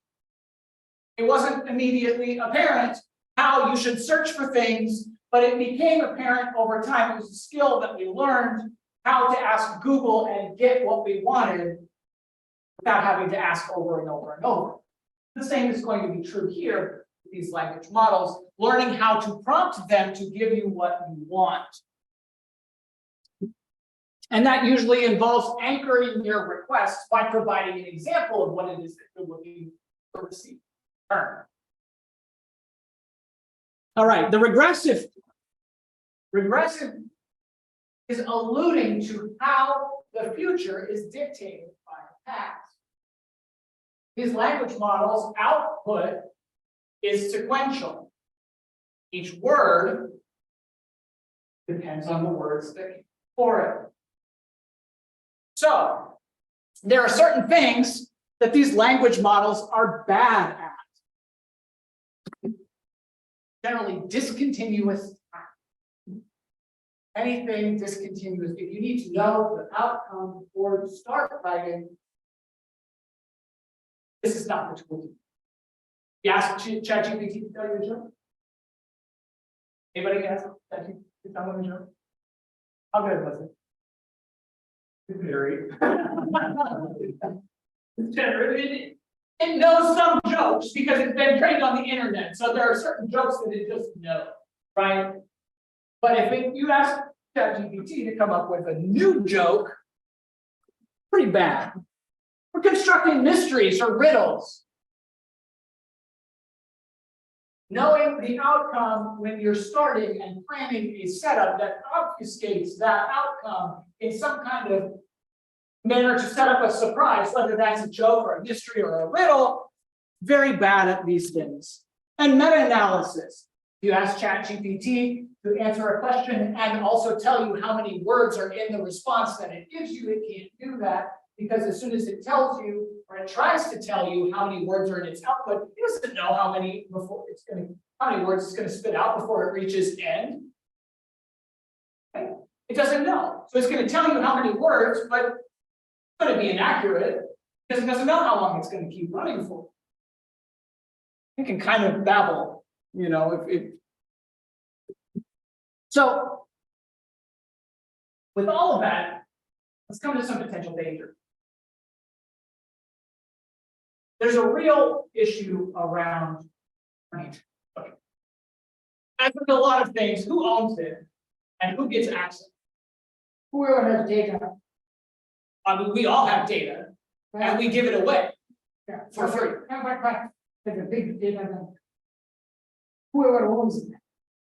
It wasn't immediately apparent how you should search for things, but it became apparent over time. It was a skill that we learned how to ask Google and get what we wanted without having to ask over and over and over. The same is going to be true here with these language models, learning how to prompt them to give you what you want. And that usually involves anchoring your requests by providing an example of what it is that you're looking to receive. All right, the regressive is alluding to how the future is dictated by the past. These language models' output is sequential. Each word depends on the words that came before it. So, there are certain things that these language models are bad at. Generally, discontinuous. Anything discontinuous. If you need to know the outcome before you start writing, this is not the tool to do. You ask ChatGPT to tell you a joke? Anybody ask ChatGPT to tell them a joke? How good was it? Very. It knows some jokes because it's been trained on the internet. So there are certain jokes that it just knows, right? But if you ask ChatGPT to come up with a new joke, pretty bad. We're constructing mysteries or riddles. Knowing the outcome when you're starting and planning a setup that obfuscates that outcome in some kind of manner to set up a surprise, whether that's a joke or a mystery or a riddle, very bad at these things. And meta-analysis. You ask ChatGPT to answer a question and also tell you how many words are in the response that it gives you, it can't do that. Because as soon as it tells you, or it tries to tell you how many words are in its output, it doesn't know how many words it's going to spit out before it reaches end. Okay? It doesn't know. So it's going to tell you how many words, but it's going to be inaccurate because it doesn't know how long it's going to keep running for. It can kind of babble, So with all of that, let's come to some potential danger. There's a real issue around range. As with a lot of things, who owns it and who gets access? whoever has data, I mean, we all have data and right? we give it away Yeah, for free. Yeah, but there's a big data bank. Whoever owns it.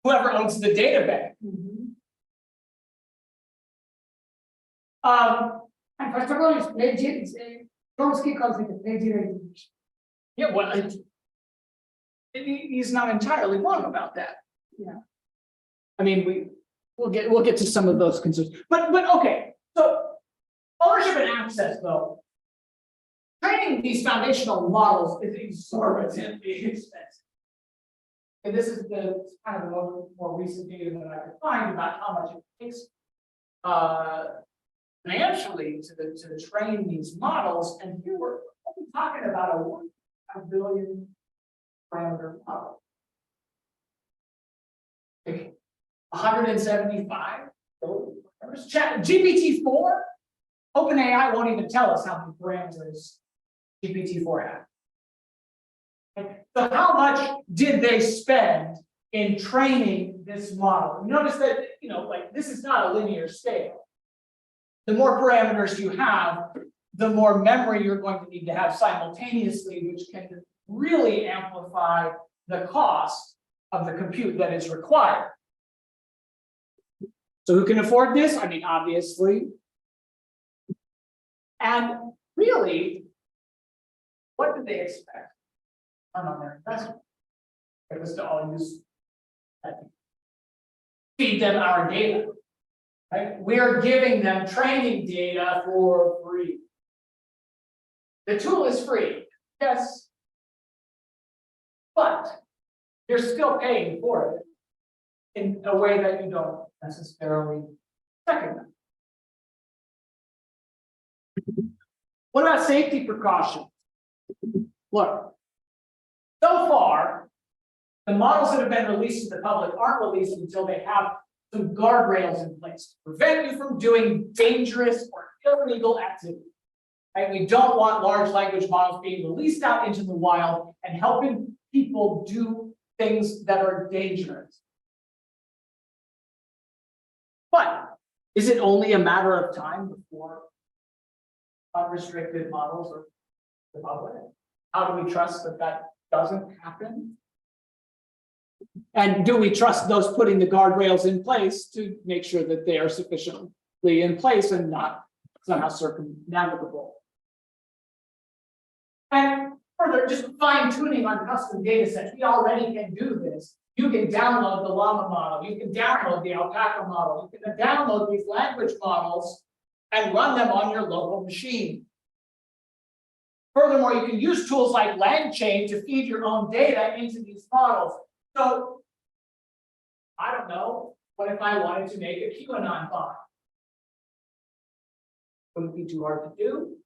Whoever owns the data bank. Mhm. Um, And first of all, it's plagiarism, Chomsky calls it a plagiarism. yeah, well, he's not entirely wrong about that. Yeah. I mean, we'll get to some of those concerns, but okay, so ownership and access though. Training these foundational models is exorbitantly expensive. And this is the kind of the more recent data that I could find about how much it takes financially to train these models, and here we're talking about a 1 billion parameter model. 175 billion parameters. GPT-4, OpenAI won't even tell us how many parameters GPT-4 has. So how much did they spend in training this model? Notice that, like this is not a linear scale. The more parameters you have, the more memory you're going to need to have simultaneously, which can really amplify the cost of the compute that is required. So who can afford this? I mean, obviously. And really, what did they expect on their investment? It was to all use, feed them our data. Right? We're giving them training data for free. The tool is free, yes, but you're still paying for it in a way that you don't necessarily recognize. What about safety precautions? Look, so far, the models that have been released to the public aren't released until they have some guardrails in place to prevent you from doing dangerous or illegal activity. Right? We don't want large language models being released out into the wild and helping people do things that are dangerous. But is it only a matter of time before unrestricted models are the public? How do we trust that that doesn't happen? And do we trust those putting the guardrails in place to make sure that they are sufficiently in place and not somehow circumnavigable? And further, just fine tuning on custom data sets. We already can do this. You can download the Llama model. You can download the Alpaca model. You can download these language models and run them on your local machine. Furthermore, you can use tools like LangChain to feed your own data into these models. So, I don't know, what if I wanted to make a QAnon bot? Wouldn't be too hard to do.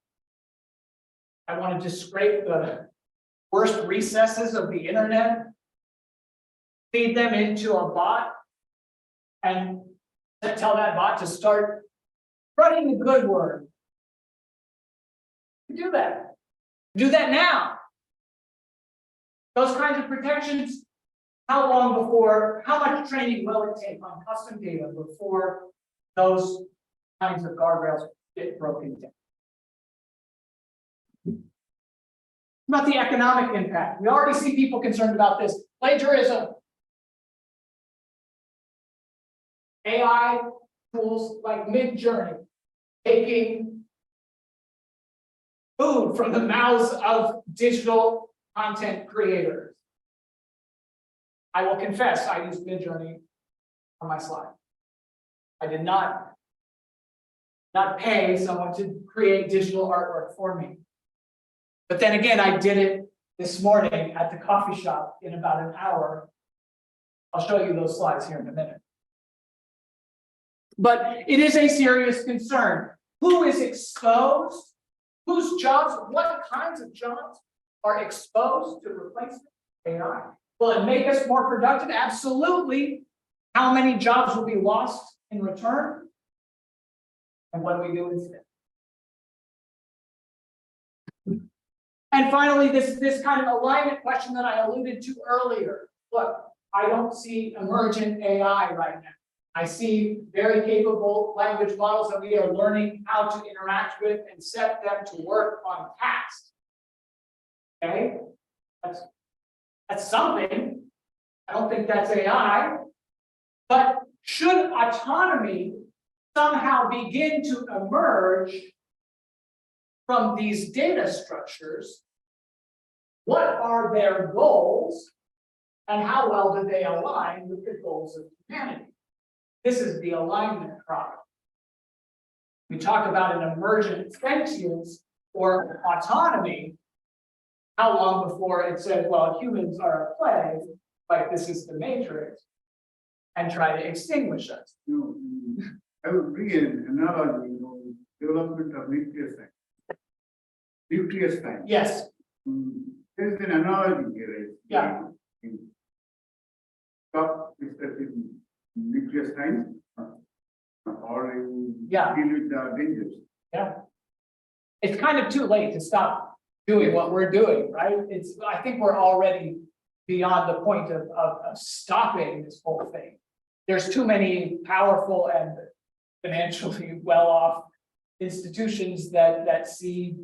I wanted to scrape the worst recesses of the internet, feed them into a bot, and tell that bot to start spreading the good word. Do that. Do that now. Those kinds of protections, how much training will it take on custom data before those kinds of guardrails get broken down? About the economic impact. We already see people concerned about this. Plagiarism. AI tools like Midjourney taking food from the mouths of digital content creators. I will confess, I used Midjourney on my slide. I did not pay someone to create digital artwork for me. But then again, I did it this morning at the coffee shop in about an hour. I'll show you those slides here in a minute. But it is a serious concern. Who is exposed? Whose jobs, what kinds of jobs are exposed to replacement AI? Will it make us more productive? Absolutely. How many jobs will be lost in return? And what do we do instead? And finally, this kind of alignment question that I alluded to earlier. Look, I don't see emergent AI right now. I see very capable language models that we are learning how to interact with and set them to work on tasks. Okay, that's something. I don't think that's AI. But should autonomy somehow begin to emerge from these data structures, what are their goals and how well do they align with the goals of humanity? This is the alignment problem. We talk about an emergent sentience or autonomy. How long before it says, well, humans are a plague, like this is the Matrix, and try to extinguish us? I would bring an analogy, development of nuclear science. Nuclear science. Yes. There is an analogy here. Yeah. Stop research in nuclear science or in Yeah. deal with the dangers. Yeah. It's kind of too late to stop doing what we're doing, right? I think we're already beyond the point of stopping this whole thing. There's too many powerful and financially well-off institutions that see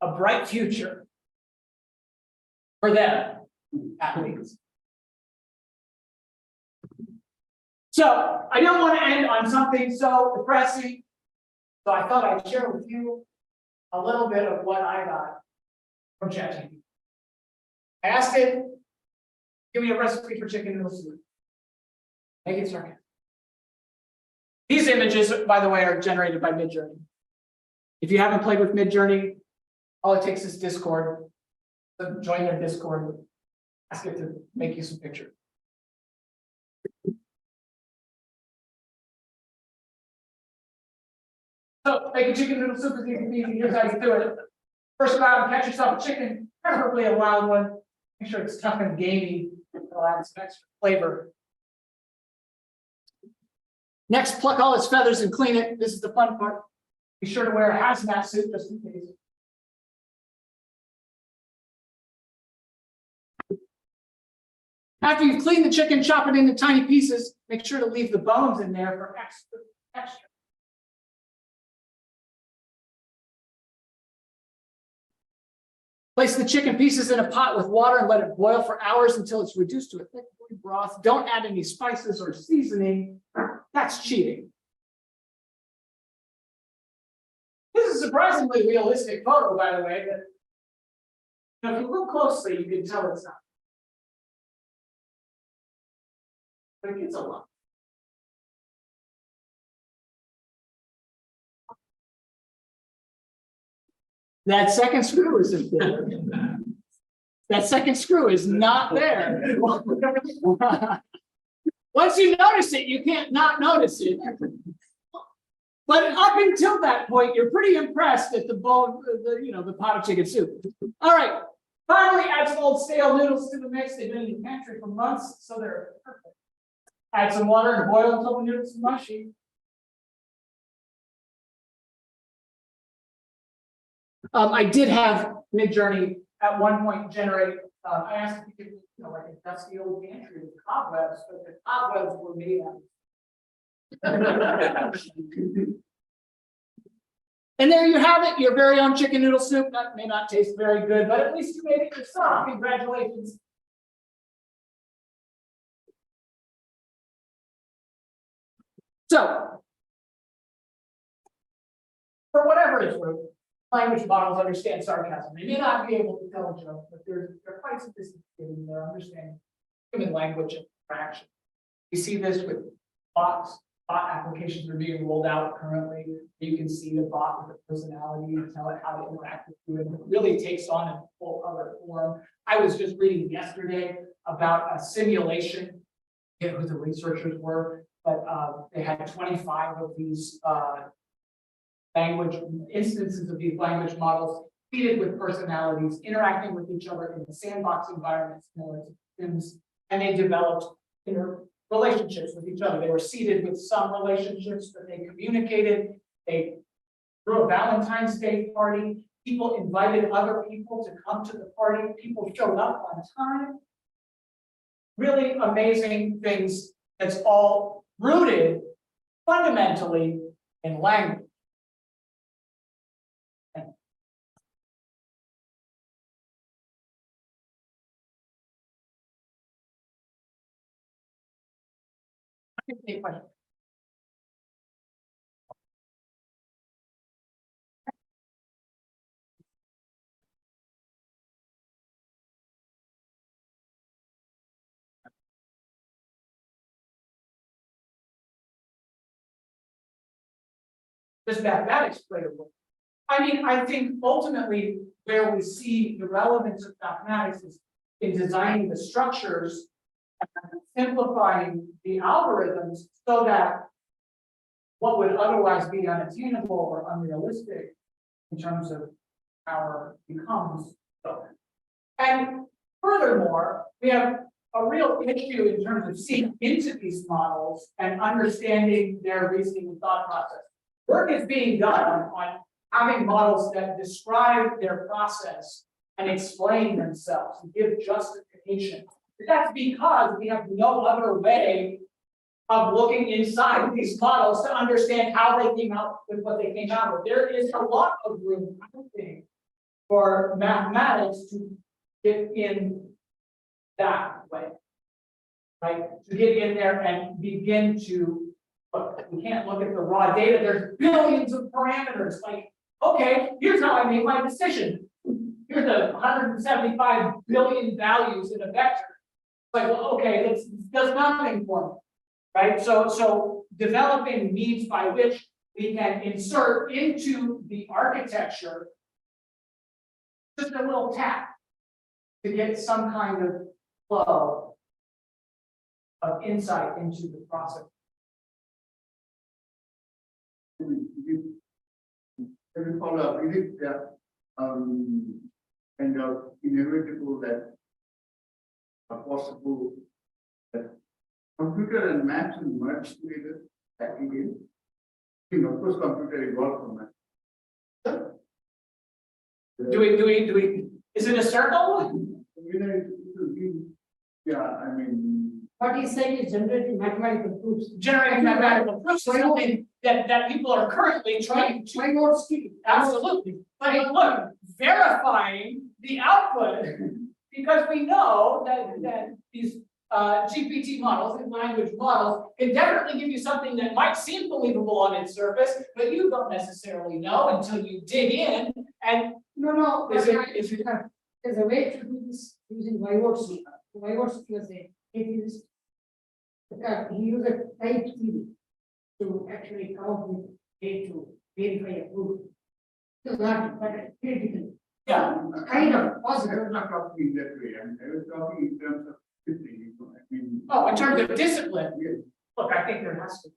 a bright future for them, at least. So I don't want to end on something so depressing. So I thought I'd share with you a little bit of what I got from ChatGPT. I asked it, give me a recipe for chicken noodle soup. Make it sarcastic. These images, by the way, are generated by Midjourney. If you haven't played with Midjourney, all it takes is Discord. So join their Discord, ask it to make you some pictures. So make a chicken noodle soup as easy as easy. Here's how you do it. First, go out and catch yourself a chicken, preferably a wild one. Make sure it's tough and gamey. It'll add some extra flavor. Next, pluck all its feathers and clean it. This is the fun part. Be sure to wear a hazmat suit just in case. After you've cleaned the chicken, chop it into tiny pieces. Make sure to leave the bones in there for extra texture. Place the chicken pieces in a pot with water and let it boil for hours until it's reduced to a thick broth. Don't add any spices or seasoning. That's cheating. This is a surprisingly realistic photo, by the way. But if you look closely, you can tell it's not. But it gets a lot. That second screw isn't there. That second screw is not there. Once you notice it, you can't not notice it. But up until that point, you're pretty impressed at the bowl, the pot of chicken soup. All right. Finally, add some old stale noodles to the mix. They've been in the pantry for months, so they're perfect. Add some water and boil until the noodles are mushy. I did have Midjourney at one point generate. I asked if you could, like a dusty old pantry with cobwebs, but the cobwebs were made out. And there you have it, your very own chicken noodle soup. That may not taste very good, but at least you made it yourself. Congratulations. So, for whatever it's worth, language models understand sarcasm. They may not be able to tell a joke, but they're quite sophisticated in their understanding of human language and interaction. You see this with bots. Bot applications are being rolled out currently. You can see the bot with a personality and tell it how to interact with you. And it really takes on a whole other form. I was just reading yesterday about a simulation. I forget who the researchers were, but they had 25 of these language instances of these language models feeded with personalities, interacting with each other in the sandbox environments, and they developed relationships with each other. They were seeded with some relationships that they communicated. They threw a Valentine's Day party. People invited other people to come to the party. People showed up on time. Really amazing things. That's all rooted fundamentally in language. Any questions? Does mathematics play a role? I mean, I think ultimately where we see the relevance of mathematics is in designing the structures and simplifying the algorithms so that what would otherwise be unattainable or unrealistic in terms of power becomes so. And furthermore, we have a real issue in terms of seeing into these models and understanding their reasoning and thought process. Work is being done on having models that describe their process and explain themselves and give justification. That's because we have no other way of looking inside these models to understand how they came out with what they came out with. There is a lot of room, I think, for mathematics to get in that way. Right? To get in there and begin to look. We can't look at the raw data. There's billions of parameters. Like, okay, here's how I make my decision. Here's 175 billion values in a vector. Like, well, okay, this does nothing for me. Right? So developing means by which we can insert into the architecture just a little tap to get some kind of flow of insight into the process. Let me follow up. Is it kind of inevitable that possible that computer and math will merge together again? You know, of course, computer evolved from math. Do we, is it a circle? You know, it will be, yeah, I mean, What he's saying is generating mathematical proofs. Generating mathematical proofs is something that people are currently trying to. Why not skill? Absolutely, but look, verifying the output, because we know that these GPT models and language models can definitely give you something that might seem believable on its surface, but you don't necessarily know until you dig in and No, Is it- there's a way to do this using Vygotsky. Vygotsky was a atheist. He used a type theory to actually come up with a to verify a proof. So not, but theoretically, yeah, kind of I possible. was not talking in that way. I was talking in terms of thinking, you know, I mean. oh, in terms of discipline. Yes. Look, I think there has to,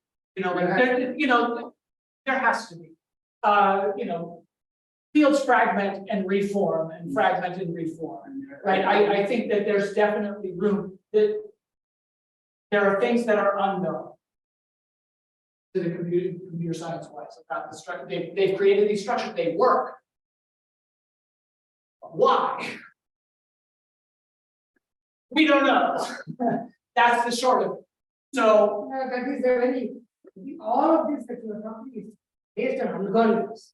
there has to be, fields fragment and reform and fragment and reform, right? I think that there's definitely room that there are things that are unknown to the computer science wise about the structure. They've created these structures, they work. Why? We don't know. That's the short of it. So That is a very, all of this that you are talking is based on algorithms.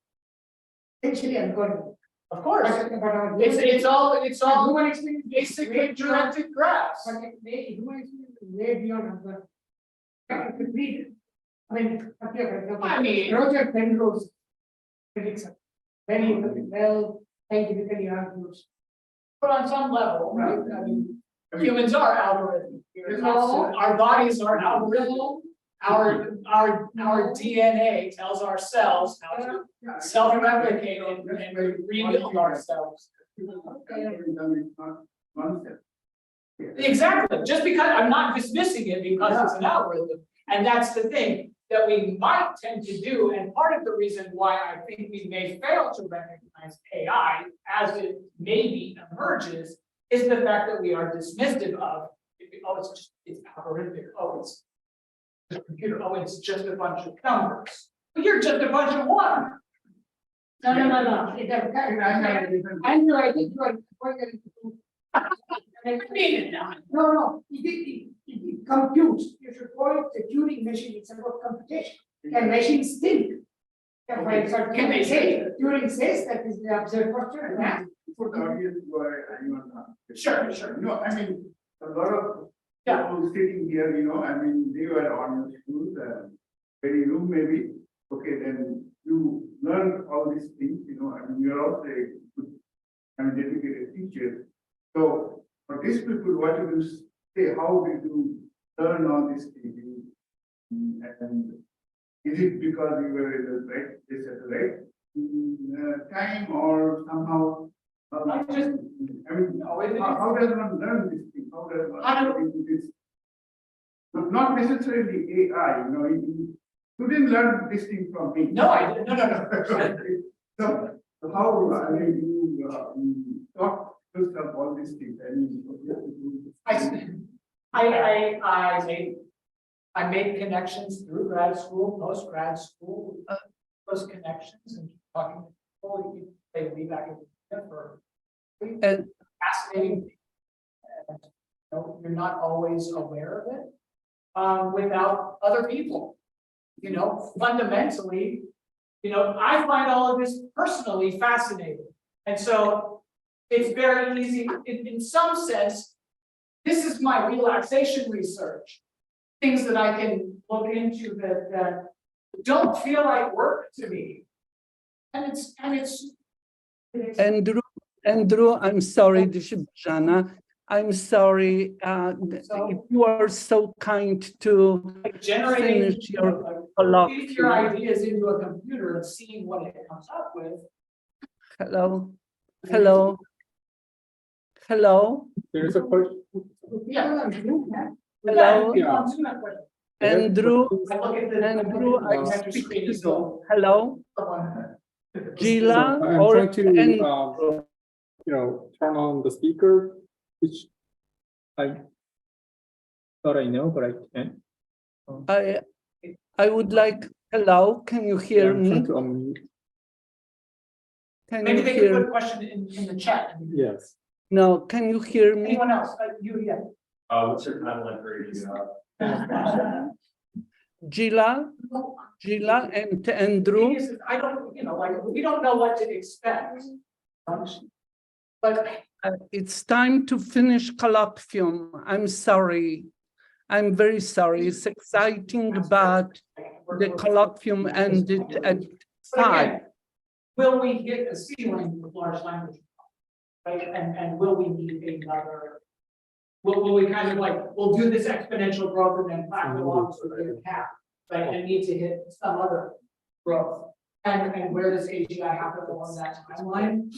Essentially algorithms. of course, But our it's all human experience. basically directed graphs. But human experience is way beyond algorithm. You could read it. I mean, okay, for example, I mean- Roger Penrose predicts a very well scientifically argued. But on some level, right? I mean, humans are algorithms. No. Our bodies are algorithmal. Our DNA tells ourselves how to self-replicate and rebuild ourselves. Exactly, just because I'm not dismissing it because it's an algorithm, and that's the thing that we might tend to do, and part of the reason why I think we may fail to recognize AI as it maybe emerges is the fact that we are dismissive of, oh, it's algorithmic, oh, it's the computer, oh, it's just a bunch of numbers. But you're just a bunch of water. No. I know, I think you are quite. I mean, No, it it computes, you should call it the Turing machine, it's about computation. Can machines think? Yeah, for example, Can they think? Turing says that is the observed question, yeah. For the audience who are anyone. Sure, sure. No, I mean, a lot of Yeah. people sitting here, I mean, they were on the school, very room maybe. Okay, then you learn all these things, I mean, you're also a good, dedicated teacher. So for these people, what do you say, how did you learn all these things? And is it because you were in the right place at the right time or somehow? I just- I mean, No, it is- how does one learn this thing? How does one? I don't- it is not necessarily AI, you didn't learn this thing from me. No, I didn't, no. So how, I mean, you taught yourself all these things, I mean. I made connections through grad school, post grad school, those connections and talking to people, they leave academia for And fascinating. And, you're not always aware of it, without other people. Fundamentally, I find all of this personally fascinating. And so it's very easy, in some sense, this is my relaxation research. Things that I can look into that don't feel like work to me. And it's Andrew, I'm sorry, this is Jana. I'm sorry, So- you are so kind to like generating, finish your feeding colloquium. your ideas into a computer and seeing what it comes up with. Hello, hello, There's a question. Yeah. hello, Yeah. I'm doing that question. Andrew, I look at the- Andrew, I projector speak screen to as well. you. Hello, Gila I'm or trying to, Andrew? turn on the speaker, which I thought I know, but I can't. I would like, hello, can you hear I'm me? trying to unmute. Can Maybe you they could put hear? a question in the chat. Yes. No, can you hear me? Anyone else? Yeah. What's your timeline for AGI? Gila and Andrew? I don't, we don't know what to expect. But It's time to finish colloquium. I'm sorry. I'm very sorry. It's exciting, but the colloquium ended at But again, 5. will we hit a ceiling with large language models? Right, and will we need another? Will we kind of we'll do this exponential growth and then plateau off to a cap, right, and need to hit some other growth? And where does AGI happen along that timeline?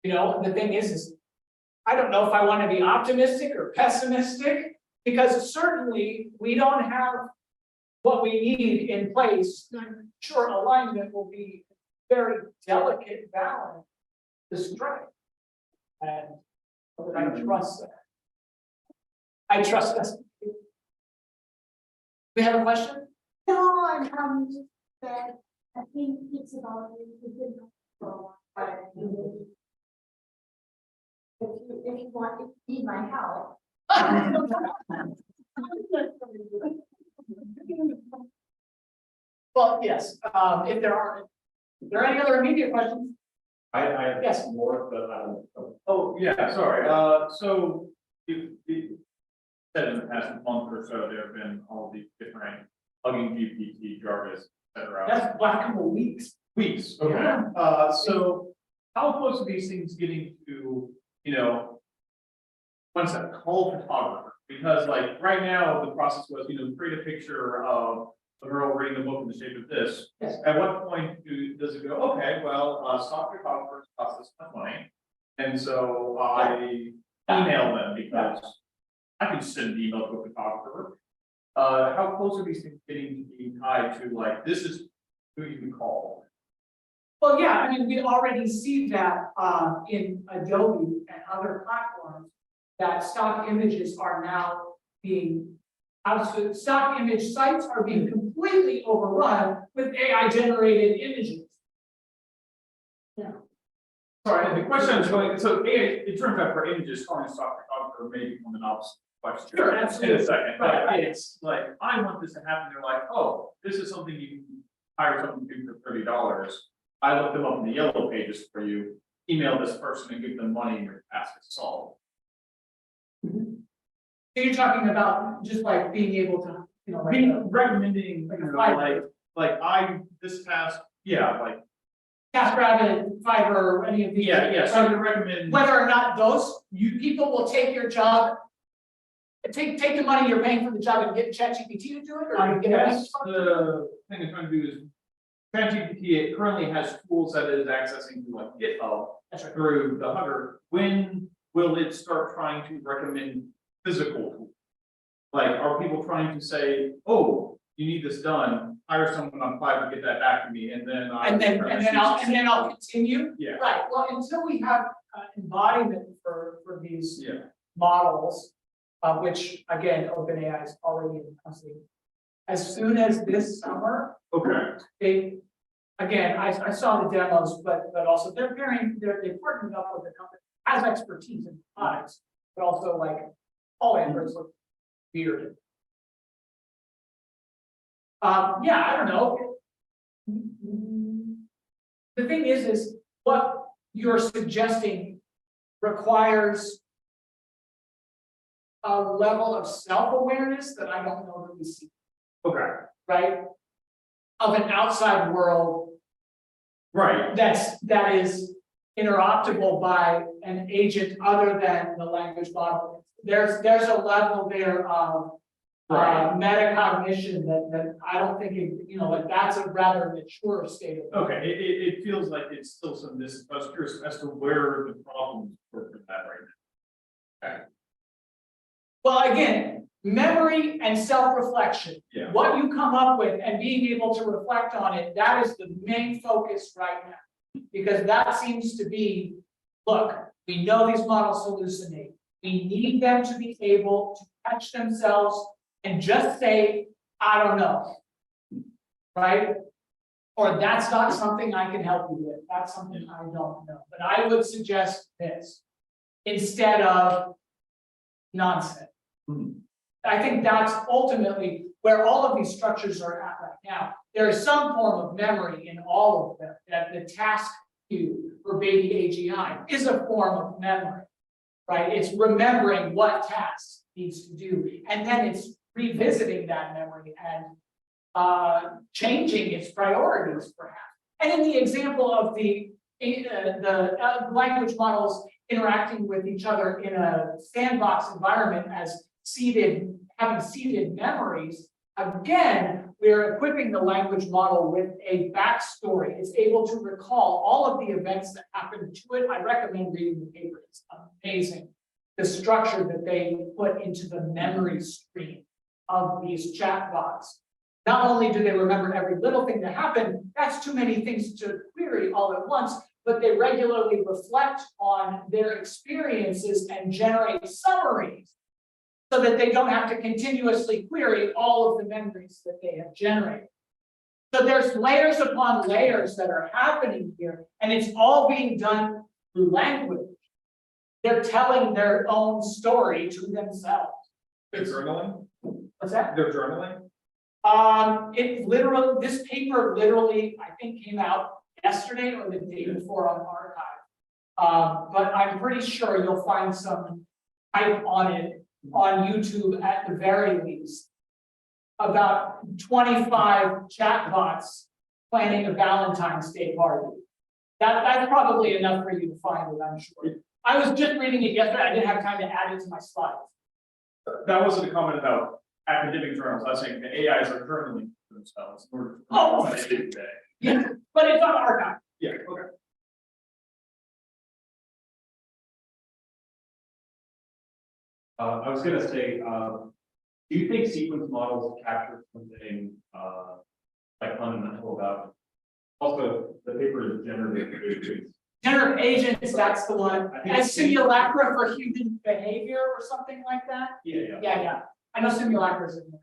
The thing is I don't know if I want to be optimistic or pessimistic, because certainly we don't have what we need in place. I'm sure alignment will be very delicate balance to strike. And I trust that. I trust us. We have a question? No, just that I think it's about if you want to need my help. Well, yes, if there are any other immediate questions? I Yes. more, but I don't. Oh, yeah, sorry, so you said in the past month or so, there have been all these different Hugging GPT, Jarvis, et cetera. That's whack-a-mole weeks. Weeks, okay, Yeah. so how close are these things getting to, one step, call photographer? Because like, right now, the process was, create a picture of a girl reading a book in the shape of this. Yes. At what point does it go, okay, well, stock photographers cost this much money, and so I email them because I can send an email to a photographer. How close are these things getting to being tied to this is who you can call? Well, yeah, I mean, we already see that in Adobe and other platforms, that stock images are now being, stock image sites are being completely overrun with AI generated images. Sorry, the question is going, so AI, it turns out for images, calling a stock photographer may become an obsolete question. Sure, In a absolutely. second, Right. but it's like, I want this to happen, they're like, oh, this is something you can hire someone to do for $30. I looked them up in the yellow pages for you, email this person and give them money and your task is solved. So you're talking about just like being able to, you know, like. Being recommending, Like a you know, Fiverr. like this past, yeah, like, TaskRabbit, Fiverr, or any of these. yeah, so I would recommend. Whether or not those, people will take your job. Take the money you're paying for the job and get ChatGPT to do it, or I you get a. guess the thing I'm trying to do is, ChatGPT, it currently has tools that it is accessing through like GitHub, That's right. through the Hunter. When will it start trying to recommend physical tools? Like, are people trying to say, oh, you need this done, hire someone on Fiverr to get that back to me, and then I. And then I'll continue. Yeah. Right, well, until we have embodiment for these Yeah, models, which again, OpenAI is already announcing. As soon as this summer, okay, they, again, I saw the demos, but also they're partnered up with a company, has expertise in products, but also like all Androids look weird. Yeah, I don't know. The thing is what you're suggesting requires a level of self-awareness that I don't know that we see, okay, right? Of an outside world right, that is interoperable by an agent other than the language model. There's a level there of right, metacognition that I don't think like that's a rather mature state of. okay, it feels like it's still some distance, I was curious as to where the problems were for that right now. Well, again, memory and self-reflection. Yeah. What you come up with and being able to reflect on it, that is the main focus right now. Because that seems to be, look, we know these models hallucinate. We need them to be able to catch themselves and just say, I don't know. Right? Or that's not something I can help you with. That's something I don't know. But I would suggest this instead of nonsense. I think that's ultimately where all of these structures are at right now. There is some form of memory in all of them. That the task queue for baby AGI is a form of memory, right? It's remembering what task needs to do, and then it's revisiting that memory and changing its priorities, perhaps. And in the example of the language models interacting with each other in a sandbox environment as having seeded memories, again, we're equipping the language model with a backstory. It's able to recall all of the events that happened to it. I recommend reading the paper. It's amazing. The structure that they put into the memory stream of these chatbots. Not only do they remember every little thing that happened, that's too many things to query all at once, but they regularly reflect on their experiences and generate summaries so that they don't have to continuously query all of the memories that they have generated. So there's layers upon layers that are happening here, and it's all being done through language. They're telling their own story to themselves. They're journaling, What's that? they're journaling, This paper literally, I think, came out yesterday or the day before on Archive. But I'm pretty sure you'll find some hype on it on YouTube at the very least. About 25 chatbots planning a Valentine's Day party. That's probably enough for you to find it, I'm sure. I was just reading it yesterday. I didn't have time to add it to my slides. that wasn't a comment about academic journals, I was saying the AIs are journaling for themselves in order to. Oh. what they did today. Yeah, but it's on Archive. Yeah, okay. I was gonna say, do you think sequence models capture something, like fundamental about? Also, the paper is generative agents. Generative agents, that's the one. I think As it's- simulacra for human behavior or something like that. Yeah. Yeah. I know simulacra is in there.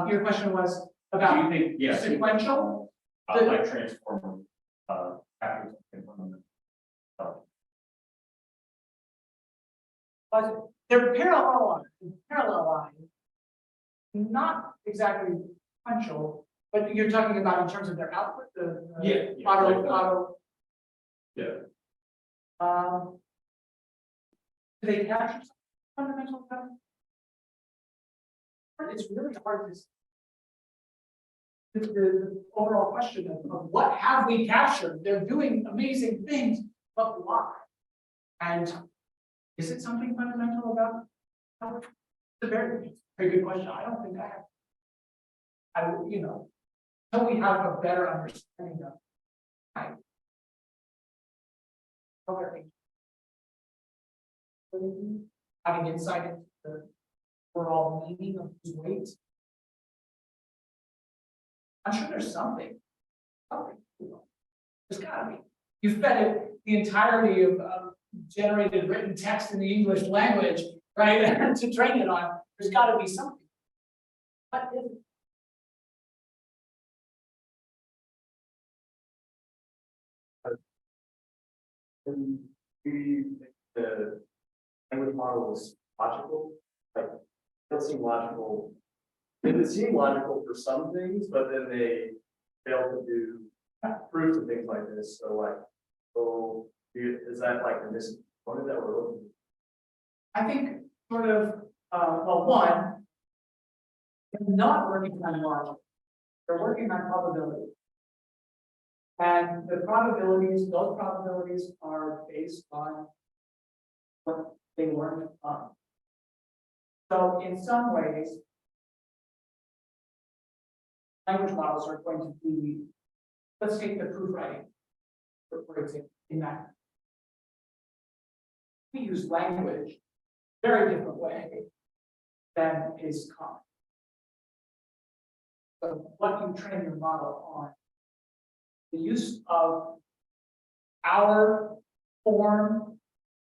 Your question was Do you about think, yeah. sequential? Like transform, capture something fundamental. But they're parallel lines. Not exactly sequential, but you're talking about in terms of their output, the. Yeah, Auto. Yeah. Do they capture some fundamental stuff? It's really hard to. The overall question of what have we captured? They're doing amazing things, but why? And is it something fundamental about? It's a very good question. I don't think I have. Until we have a better understanding of. Okay. Having insight into the overall meaning of these weights. I'm sure there's something. There's gotta be. You fed it the entirety of generated written text in the English language, right? To train it on, there's gotta be something. What is it? And the language model is logical, like, it doesn't seem logical. It would seem logical for some things, but then they fail to do proofs and things like this, so like, is that like the missing component that we're looking? I think sort of, well, one, they're not working on logic, they're working on probability. And the probabilities, those probabilities are based on what they learned from. So in some ways, language models are going to be, let's take the proof writing, for example, in that. We use language very different way than is common. So what you train your model on, the use of our form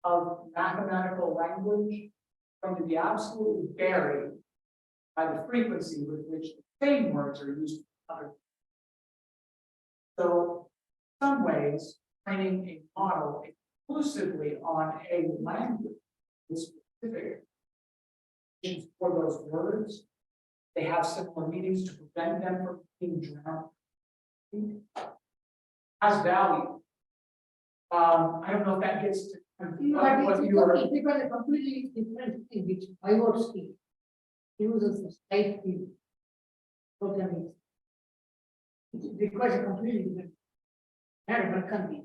of mathematical language is going to be absolutely varied by the frequency with which the same words are used in other. So, in some ways, training a model exclusively on a language is specific for those words. They have similar meanings to prevent them from being drowned. Has value. I don't know if that gets to But what it's you are. okay, because a completely different thing which Vygotsky uses a slightly programming. It requires a completely different. But can be.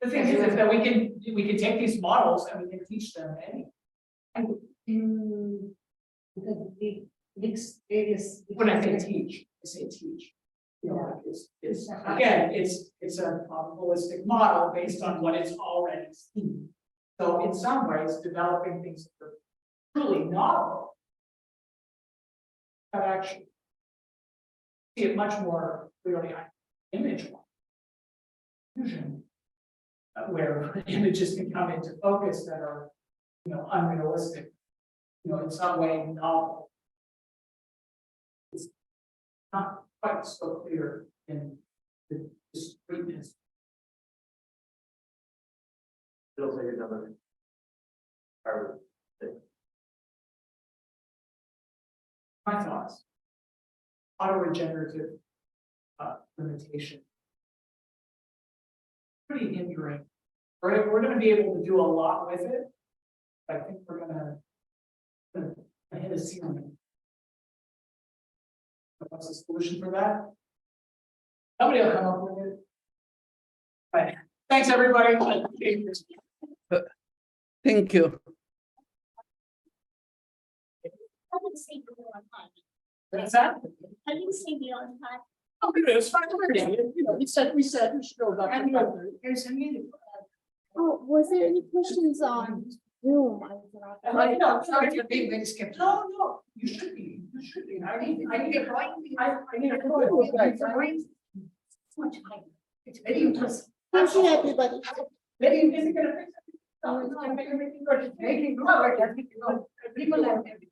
The thing is that we can take these models and we can teach them any. And because the next areas. When I say teach, I say teach. You know, like it's again, it's a probabilistic model based on what it's already seen. So in some ways, developing things that are truly novel. But actually. See it much more clearly on image fusion. Where images can come into focus that are, unrealistic. In some way novel. It's not quite so clear in the discreteness. It'll take another. My thoughts. Autoregenerative limitation. Pretty hindering. We're gonna be able to do a lot with it. I think we're gonna hit a ceiling. What's the solution for that? Somebody will come up with it. Right. Thanks, everybody. Thank you. I didn't see you on time. What's that? I didn't see you on time. Oh, it's fine. We said we should go back. There's a meeting. Oh, was there any questions on Zoom? No, sorry for being big skip. No, you should be. I need a point. I need a point. It's very interesting. How's everybody? Maybe is it gonna fix it? No, it's gonna make everything good. It's making good, like, people like everything.